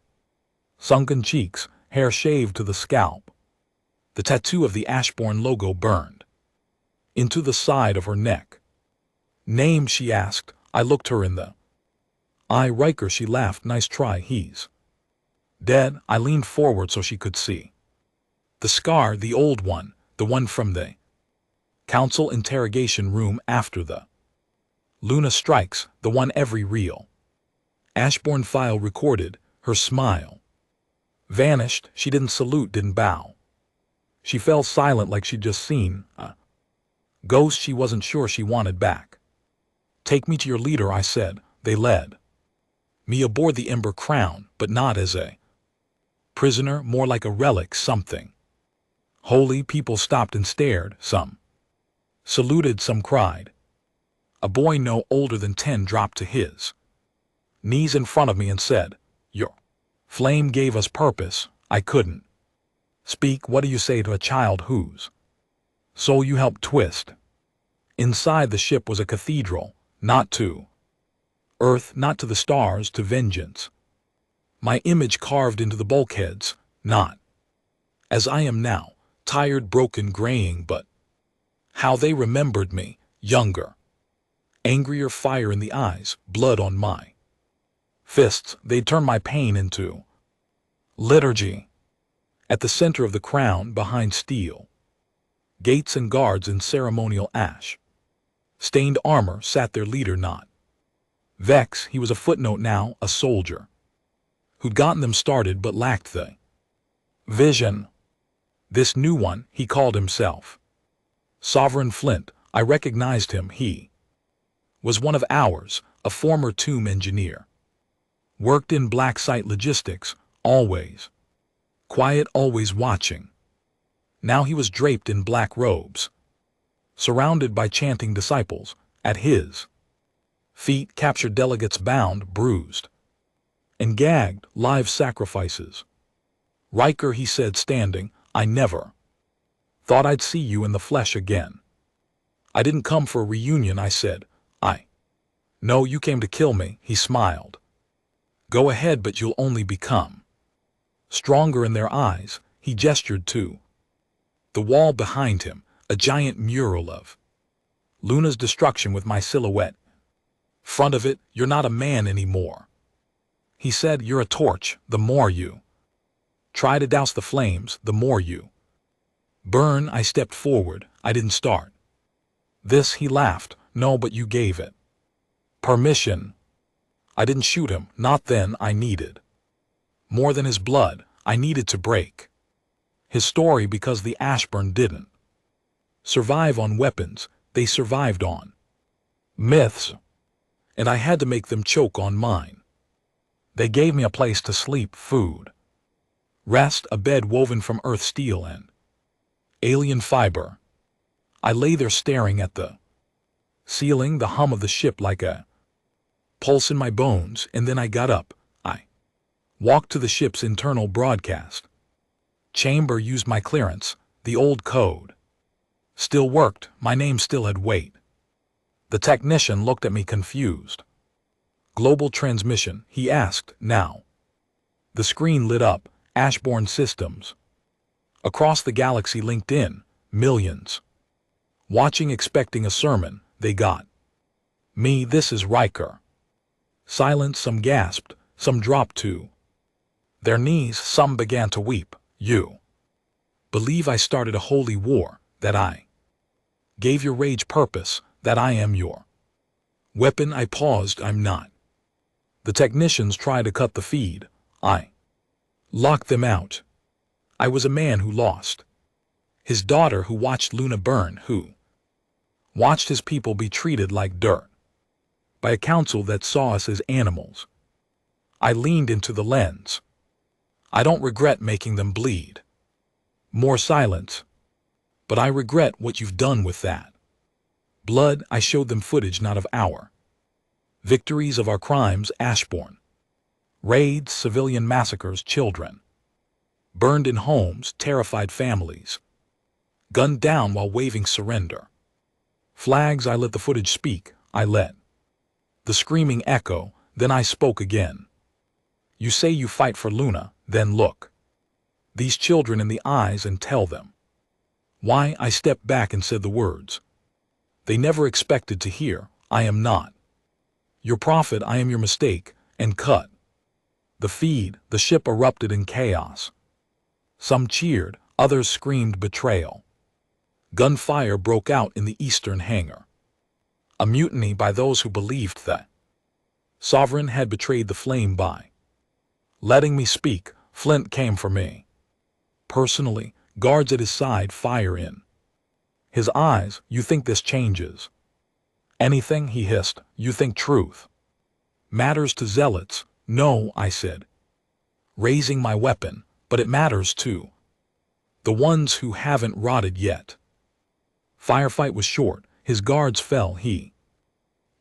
sunken cheeks, hair shaved to the scalp. The tattoo of the Ashbourne logo burned into the side of her neck. Name, she asked. I looked her in the eye. Riker, she laughed. Nice try. He's dead. I leaned forward so she could see the scar, the old one, the one from the council interrogation room after the Luna strikes, the one every real Ashbourne file recorded. Her smile vanished. She didn't salute, didn't bow. She fell silent, like she'd just seen a ghost she wasn't sure she wanted back. Take me to your leader, I said. They led me aboard the Ember Crown, but not as a prisoner, more like a relic, something holy. People stopped and stared. Some saluted, some cried. A boy no older than 10 dropped to his knees in front of me and said, "Your flame gave us purpose." I couldn't speak. What do you say to a child whose soul you helped twist? Inside the ship was a cathedral, not to Earth, not to the stars, to vengeance. My image carved into the bulkheads, not as I am now, tired, broken, graying, but how they remembered me, younger, angrier, fire in the eyes, blood on my fists. They'd turn my pain into liturgy. At the center of the crown, behind steel gates and guards in ceremonial ash stained armor, sat their leader, not Vex. He was a footnote now, a soldier who'd gotten them started but lacked the vision. This new one, he called himself Sovereign Flint. I recognized him. He was one of ours, a former tomb engineer. Worked in black site logistics, always quiet, always watching. Now he was draped in black robes, surrounded by chanting disciples. At his feet, captured delegates, bound, bruised, and gagged, live sacrifices. Riker, he said, standing, I never thought I'd see you in the flesh again. I didn't come for a reunion, I said. No, you came to kill me, he smiled. Go ahead, but you'll only become stronger in their eyes. He gestured to the wall behind him, a giant mural of Luna's destruction with my silhouette. Front of it, you're not a man anymore. He said, you're a torch. The more you try to douse the flames, the more you burn. I stepped forward. I didn't start this, he laughed. No, but you gave it permission. I didn't shoot him, not then. I needed more than his blood. I needed to break his story because the Ashburn didn't survive on weapons. They survived on myths, and I had to make them choke on mine. They gave me a place to sleep, food, rest, a bed woven from earth steel and alien fiber. I lay there staring at the ceiling, the hum of the ship like a pulse in my bones, and then I got up. I walked to the ship's internal broadcast chamber, used my clearance. The old code still worked. My name still had weight. The technician looked at me confused. Global transmission, he asked. Now the screen lit up. Ashburn systems across the galaxy linked in. Millions watching, expecting a sermon. They got me. This is Riker. Silence. Some gasped, some dropped to their knees, some began to weep. You believe I started a holy war, that I gave your rage purpose, that I am your weapon? I paused. I'm not. The technicians tried to cut the feed. I locked them out. I was a man who lost his daughter, who watched Luna burn, who watched his people be treated like dirt by a council that saw us as animals. I leaned into the lens. I don't regret making them bleed. More silence. But I regret what you've done with that blood. I showed them footage, not of our victories, of our crimes. Ashburn raids, civilian massacres, children burned in homes, terrified families gunned down while waving surrender flags. I let the footage speak. I let the screaming echo. Then I spoke again. You say you fight for Luna, then look these children in the eyes and tell them why. I stepped back and said the words they never expected to hear. I am not your prophet. I am your mistake. And cut the feed. The ship erupted in chaos. Some cheered, others screamed betrayal. Gunfire broke out in the eastern hangar. A mutiny by those who believed that Sovereign had betrayed the flame by letting me speak. Flint came for me personally, guards at his side, fire in his eyes. You think this changes anything? He hissed. You think truth matters to zealots? No, I said, raising my weapon, but it matters to the ones who haven't rotted yet. Firefight was short. His guards fell. He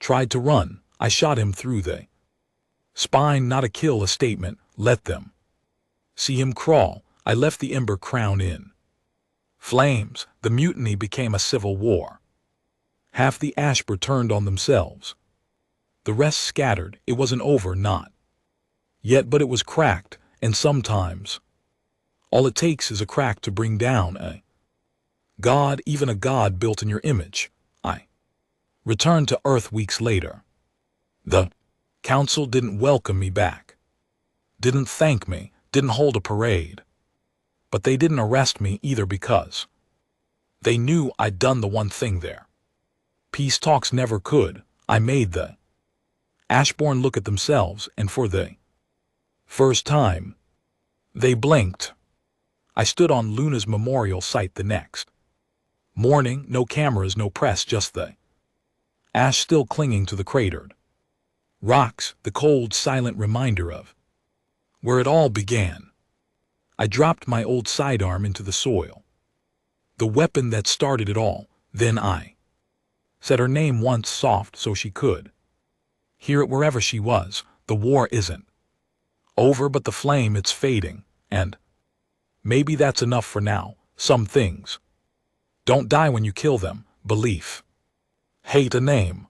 tried to run. I shot him through the spine. Not a kill, a statement. Let them see him crawl. I left the ember crown in flames. The mutiny became a civil war. Half the Ashburn turned on themselves. The rest scattered. It wasn't over, not yet, but it was cracked, and sometimes all it takes is a crack to bring down a god, even a god built in your image. I returned to Earth weeks later. The council didn't welcome me back, didn't thank me, didn't hold a parade. But they didn't arrest me either, because they knew I'd done the one thing there peace talks never could. I made the Ashburn look at themselves, and for the first time, they blinked. I stood on Luna's memorial site the next morning. No cameras, no press, just the ash still clinging to the cratered rocks, the cold, silent reminder of where it all began. I dropped my old sidearm into the soil, the weapon that started it all. Then I said her name once, soft, so she could hear it wherever she was. The war isn't over, but the flame, it's fading, and maybe that's enough for now. Some things don't die when you kill them. Belief Hate a name.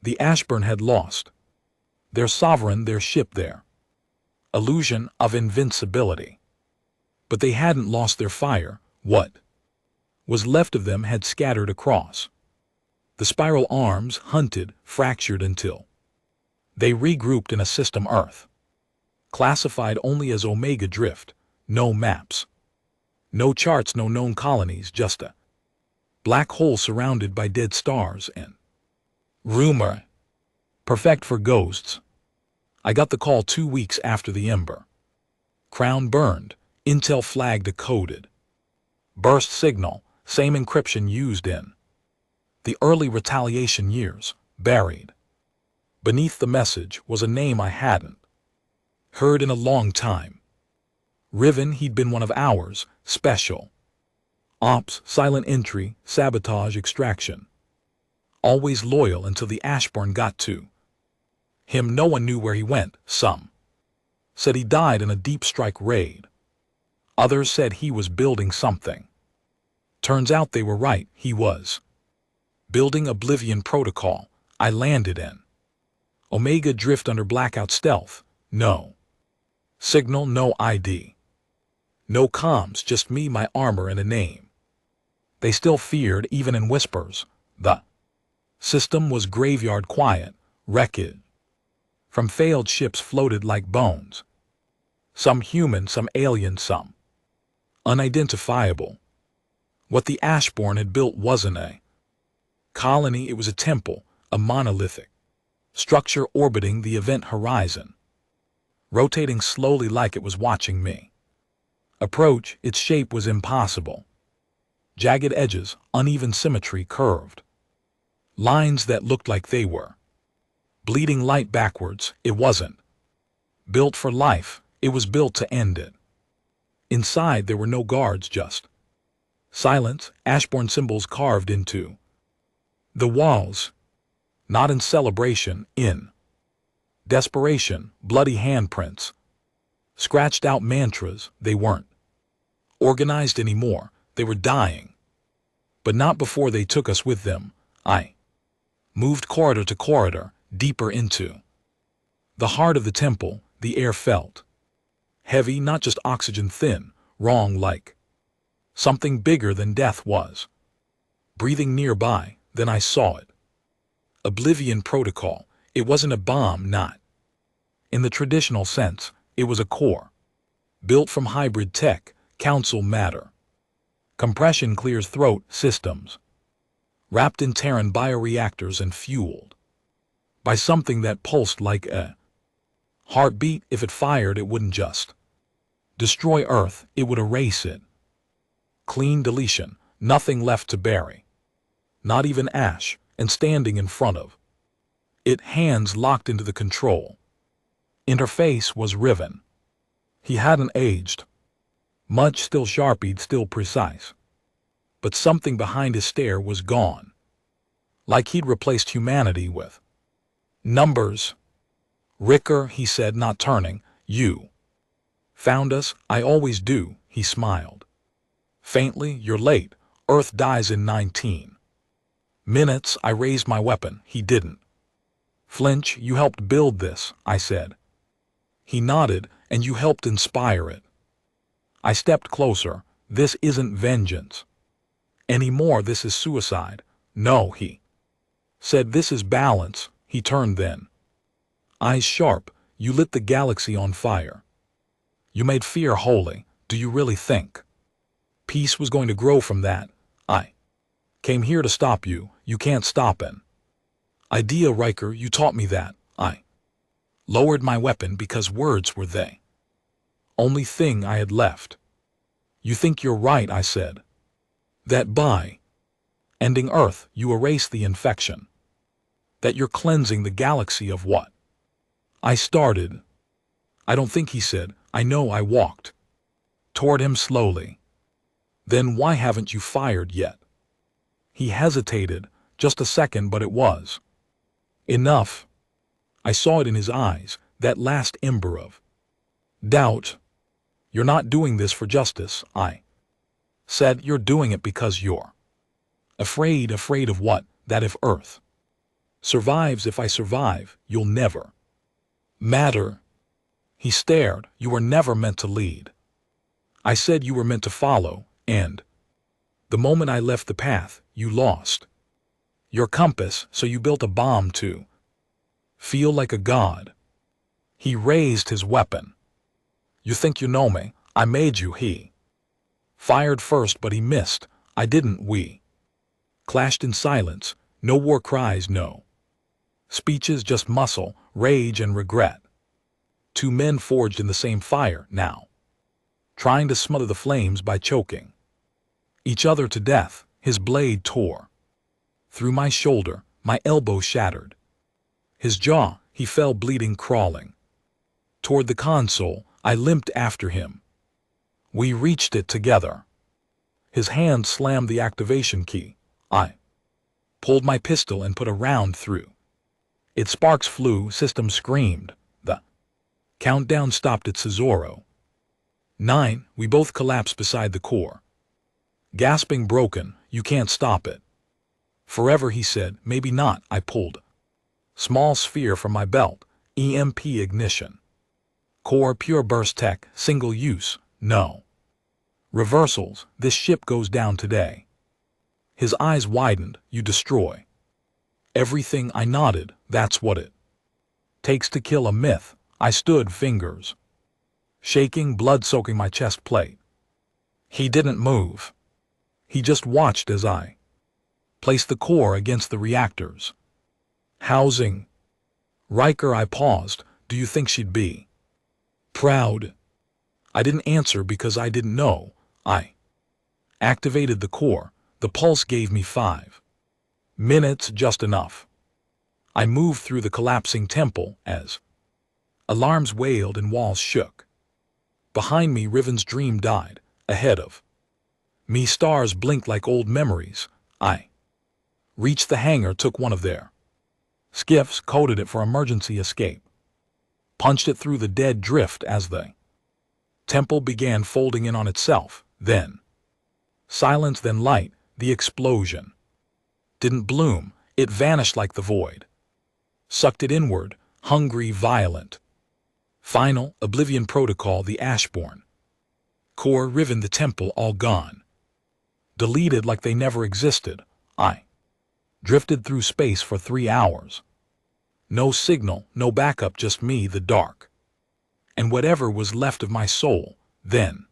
The Ashburn had lost. Their sovereign, their ship there. Illusion of invincibility. But they hadn't lost their fire. What was left of them had scattered across. The spiral arms hunted, fractured until they regrouped in a system Earth, classified only as Omega Drift, no maps, no charts, no known colonies, just a black hole surrounded by dead stars and rumor. Perfect for ghosts. I got the call 2 weeks after the Ember. Crown burned, intel flag decoded. Burst signal, same encryption used in the early Retaliation years, buried. Beneath the message was a name I hadn't heard in a long time. Riven, he'd been one of ours, special ops, silent entry, sabotage, extraction. Always loyal until the Ashburn got to him. No one knew where he went. Some said he died in a deep strike raid. Others said he was building something. Turns out they were right, he was building Oblivion Protocol. I landed in Omega Drift under blackout stealth. No signal, no ID. No comms, just me, my armor, and a name. They still feared, even in whispers. The system was graveyard quiet, wreckage from failed ships floated like bones. Some human, some alien, some unidentifiable. What the Ashburn had built wasn't a colony, it was a temple, a monolithic structure orbiting the event horizon, rotating slowly like it was watching me approach. Its shape was impossible. Jagged edges, uneven symmetry, curved lines that looked like they were bleeding light backwards. It wasn't built for life, it was built to end it. Inside there were no guards, just silence, Ashburn symbols carved into the walls. Not in celebration, in desperation, bloody handprints, scratched out mantras. They weren't organized anymore, they were dying. But not before they took us with them. I moved corridor to corridor, deeper into the heart of the temple. The air felt heavy, not just oxygen, thin, wrong, like something bigger than death was breathing nearby. Then I saw it. Oblivion Protocol. It wasn't a bomb, not in the traditional sense. It was a core built from hybrid tech, council matter, compression clears throat systems, wrapped in Terran bioreactors and fueled by something that pulsed like a heartbeat. If it fired, it wouldn't just destroy Earth, it would erase it. Clean deletion, nothing left to bury, not even ash. And standing in front of it, hands locked into the control interface, was Riven. He hadn't aged much, still sharpied, still precise. But something behind his stare was gone. Like he'd replaced humanity with numbers. Ricker, he said, not turning, you found us. I always do, he smiled faintly. You're late. Earth dies in 19 minutes. I raised my weapon. He didn't flinch. You helped build this, I said. He nodded. And you helped inspire it. I stepped closer. This isn't vengeance anymore, this is suicide. No, he said, this is balance. He turned then, eyes sharp. You lit the galaxy on fire. You made fear holy. Do you really think peace was going to grow from that? I came here to stop you. You can't stop an idea, Riker. You taught me that. I lowered my weapon because words were the only thing I had left. You think you're right, I said. That by ending Earth, you erase the infection. That you're cleansing the galaxy of what I started. I don't think, he said. I know. I walked toward him slowly. Then why haven't you fired yet? He hesitated just a second, but it was enough. I saw it in his eyes, that last ember of doubt. You're not doing this for justice, I said. You're doing it because you're afraid. Afraid of what? that if Earth survives, if I survive, you'll never matter. He stared. You were never meant to lead. I said you were meant to follow, and the moment I left the path, you lost your compass, so you built a bomb to feel like a god. He raised his weapon. You think you know me? I made you. He fired first, but he missed. I didn't. We clashed in silence. No war cries, no speeches, just muscle, rage, and regret. Two men forged in the same fire now, trying to smother the flames by choking each other to death. His blade tore through my shoulder, my elbow shattered. His jaw, he fell bleeding, crawling toward the console. I limped after him. We reached it together. His hand slammed the activation key. I pulled my pistol and put a round through. Its sparks flew, system screamed. The countdown stopped at 9. We both collapsed beside the core, gasping, broken. You can't stop it forever, he said. Maybe not. I pulled small sphere from my belt. EMP ignition. Core pure burst tech, single use, no reversals. This ship goes down today. His eyes widened. You destroy everything. I nodded. That's what it takes to kill a myth. I stood, fingers shaking, blood soaking my chest plate. He didn't move. He just watched as I placed the core against the reactor's housing. Riker, I paused. Do you think she'd be proud? I didn't answer because I didn't know. I activated the core. The pulse gave me 5 minutes, just enough. I moved through the collapsing temple as alarms wailed and walls shook. Behind me, Riven's dream died. Ahead of me, stars blinked like old memories. I reached the hangar, took one of their skiffs, coded it for emergency escape, punched it through the dead drift as the temple began folding in on itself. Then silence, then light. The explosion didn't bloom. It vanished like the void sucked it inward, hungry, violent. Final, Oblivion Protocol, the Ashborn core, Riven, the temple, all gone. Deleted like they never existed. I drifted through space for 3 hours. No signal, no backup, just me, the dark, and whatever was left of my soul. Then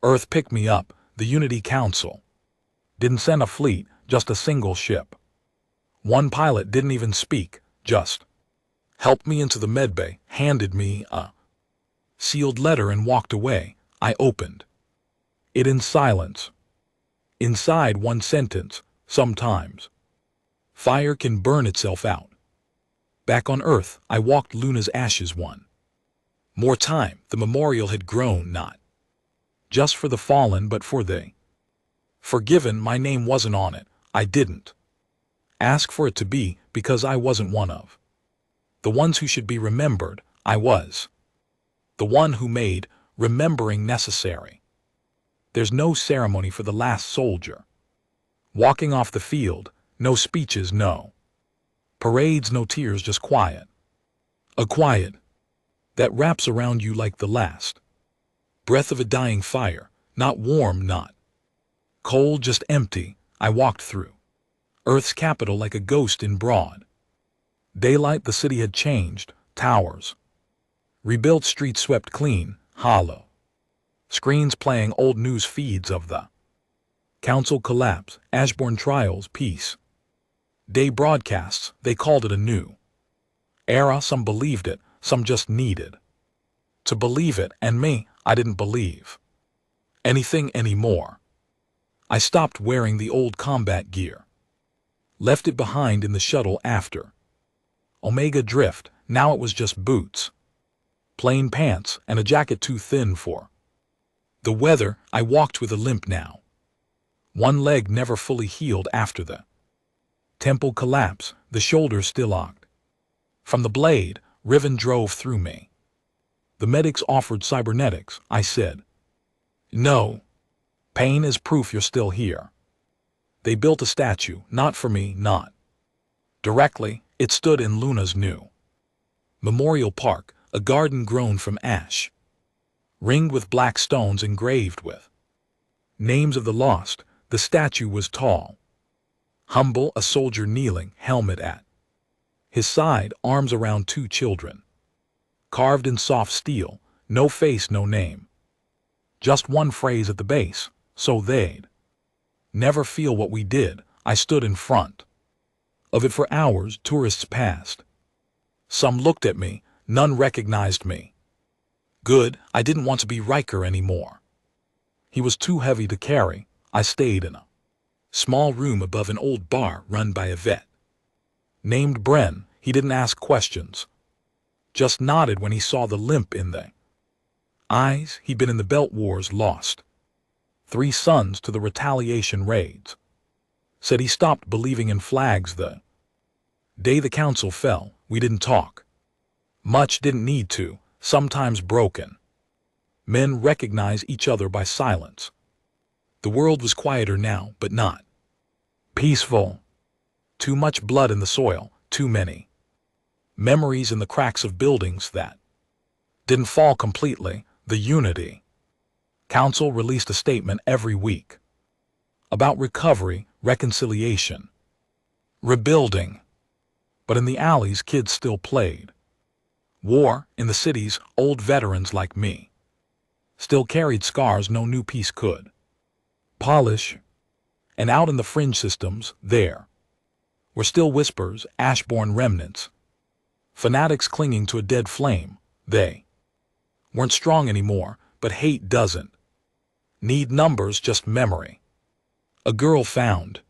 Earth picked me up. The Unity Council didn't send a fleet, just a single ship. One pilot didn't even speak, just helped me into the medbay, handed me a sealed letter, and walked away. I opened it in silence. Inside, one sentence: sometimes fire can burn itself out. Back on Earth, I walked Luna's ashes one more time. The memorial had grown, not just for the fallen, but for the forgiven. My name wasn't on it. I didn't ask for it to be, because I wasn't one of the ones who should be remembered. I was the one who made remembering necessary. There's no ceremony for the last soldier walking off the field. No speeches, no parades, no tears, just quiet. A quiet that wraps around you like the last breath of a dying fire. Not warm, not cold, just empty. I walked through Earth's capital like a ghost in broad daylight. The city had changed. Towers rebuilt, streets swept clean, hollow screens playing old news feeds of the council collapse, Ashborn trials, peace day broadcasts. They called it a new era. Some believed it, some just needed to believe it. And me, I didn't believe anything anymore. I stopped wearing the old combat gear, left it behind in the shuttle after Omega Drift. Now it was just boots, plain pants, and a jacket too thin for the weather. I walked with a limp now. One leg never fully healed after the temple collapse. The shoulder still ached from the blade. Riven drove through me. The medics offered cybernetics. I said, no. Pain is proof you're still here. They built a statue, not for me, not directly. It stood in Luna's new Memorial Park, a garden grown from ash, ringed with black stones engraved with names of the lost. The statue was tall, humble, a soldier kneeling, helmet at his side, arms around two children, carved in soft steel, no face, no name. Just one phrase at the base, so they'd never feel what we did. I stood in front of it for hours. Tourists passed. Some looked at me, none recognized me. Good, I didn't want to be Riker anymore. He was too heavy to carry. I stayed in a small room above an old bar run by a vet named Bren. He didn't ask questions, just nodded when he saw the limp in the eyes. He'd been in the Belt Wars, lost 3 sons to the Retaliation raids. Said he stopped believing in flags the day the council fell. We didn't talk much, didn't need to. Sometimes broken men recognize each other by silence. The world was quieter now, but not peaceful. Too much blood in the soil, too many memories in the cracks of buildings that didn't fall completely. The Unity Council released a statement every week about recovery, reconciliation, rebuilding. But in the alleys, kids still played war. In the cities, old veterans like me still carried scars no new piece could polish. And out in the fringe systems, there were still whispers, ash-born remnants, fanatics clinging to a dead flame. They weren't strong anymore, but hate doesn't need numbers, just memory. A girl found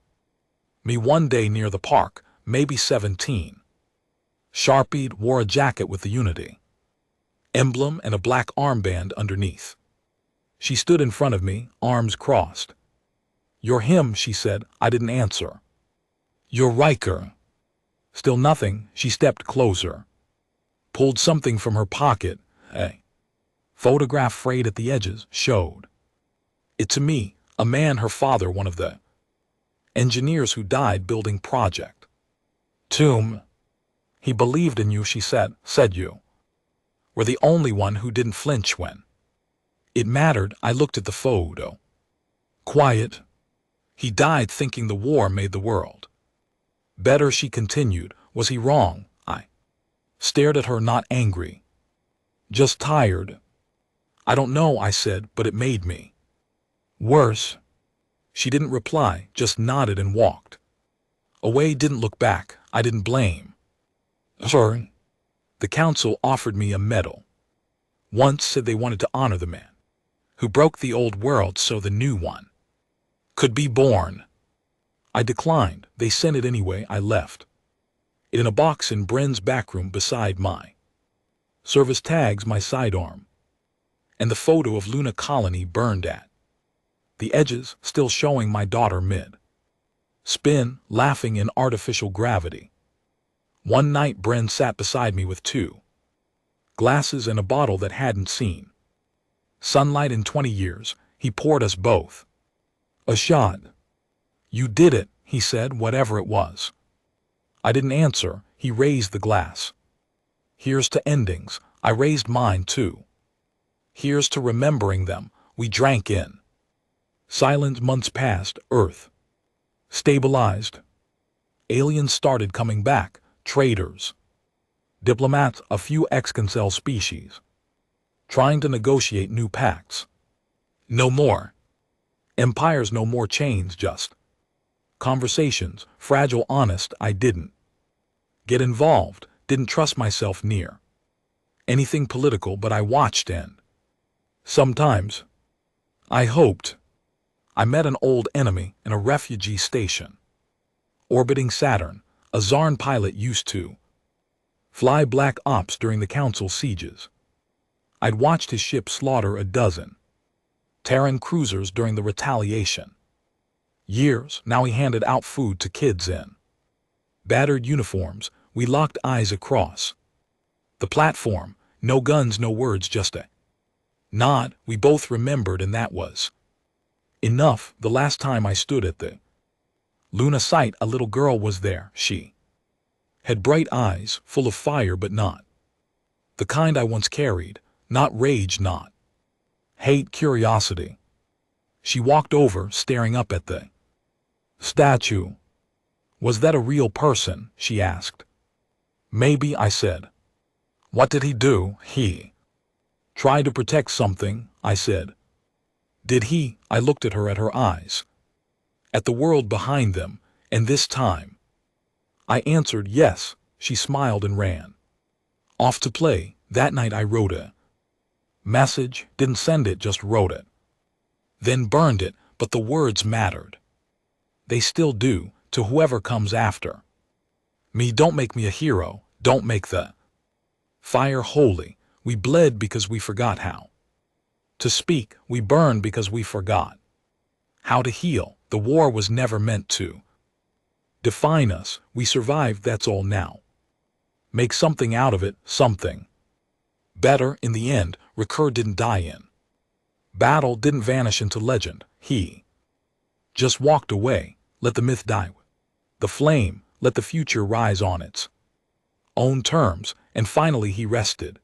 me one day near the park, maybe 17. Sharpied, wore a jacket with the Unity emblem and a black armband underneath. She stood in front of me, arms crossed. "You're him," she said. I didn't answer. "You're Riker." Still nothing. She stepped closer, pulled something from her pocket. A photograph frayed at the edges, showed it to me. A man, her father, one of the engineers who died building Project Tomb. "He believed in you," she said. "You were the only one who didn't flinch when it mattered." I looked at the photo. Quiet. He died thinking the war made the world better, she continued. Was he wrong? I stared at her, not angry, just tired. "I don't know," I said, "but it made me worse." She didn't reply, just nodded and walked away, didn't look back. I didn't blame her. The council offered me a medal once, said they wanted to honor the man who broke the old world so the new one could be born. I declined. They sent it anyway. I left it in a box in Bren's backroom beside my service tags, my sidearm, and the photo of Luna Colony burned at the edges, still showing my daughter mid-spin, laughing in artificial gravity. One night Bren sat beside me with 2 glasses and a bottle that hadn't seen sunlight in 20 years. He poured us both a shot. "You did it," he said, "whatever it was." I didn't answer. He raised the glass. "Here's to endings." I raised mine too. "Here's to remembering them." We drank in silence. Months passed. Earth stabilized. Aliens started coming back. Traders, diplomats, a few ex-Cancel species, trying to negotiate new pacts. No more empires, no more chains, just conversations, fragile, honest. I didn't get involved, didn't trust myself near anything political, but I watched and sometimes I hoped. I met an old enemy in a refugee station orbiting Saturn. A Zarn pilot used to fly Black Ops during the Council sieges. I'd watched his ship slaughter a dozen Terran cruisers during the Retaliation years. Now he handed out food to kids in battered uniforms. We locked eyes across the platform. No guns, no words, just a nod. We both remembered, and that was enough. The last time I stood at the Luna sight a little girl was there. She had bright eyes, full of fire, but not the kind I once carried, not rage, not hate, curiosity. She walked over, staring up at the statue. Was that a real person? She asked. Maybe, I said. What did he do? He tried to protect something, I said. Did he? I looked at her eyes, at the world behind them, and this time I answered yes. She smiled and ran off to play. That night I wrote a message, didn't send it, just wrote it, then burned it, but the words mattered. They still do, to whoever comes after me. Don't make me a hero, don't make the fire holy. We bled because we forgot how to speak, we burned because we forgot how to heal. The war was never meant to define us. We survived, that's all now. Make something out of it, something better. In the end, Recur didn't die in battle, didn't vanish into legend. He just walked away, let the myth die. The flame, let the future rise on its own terms, and finally he rested.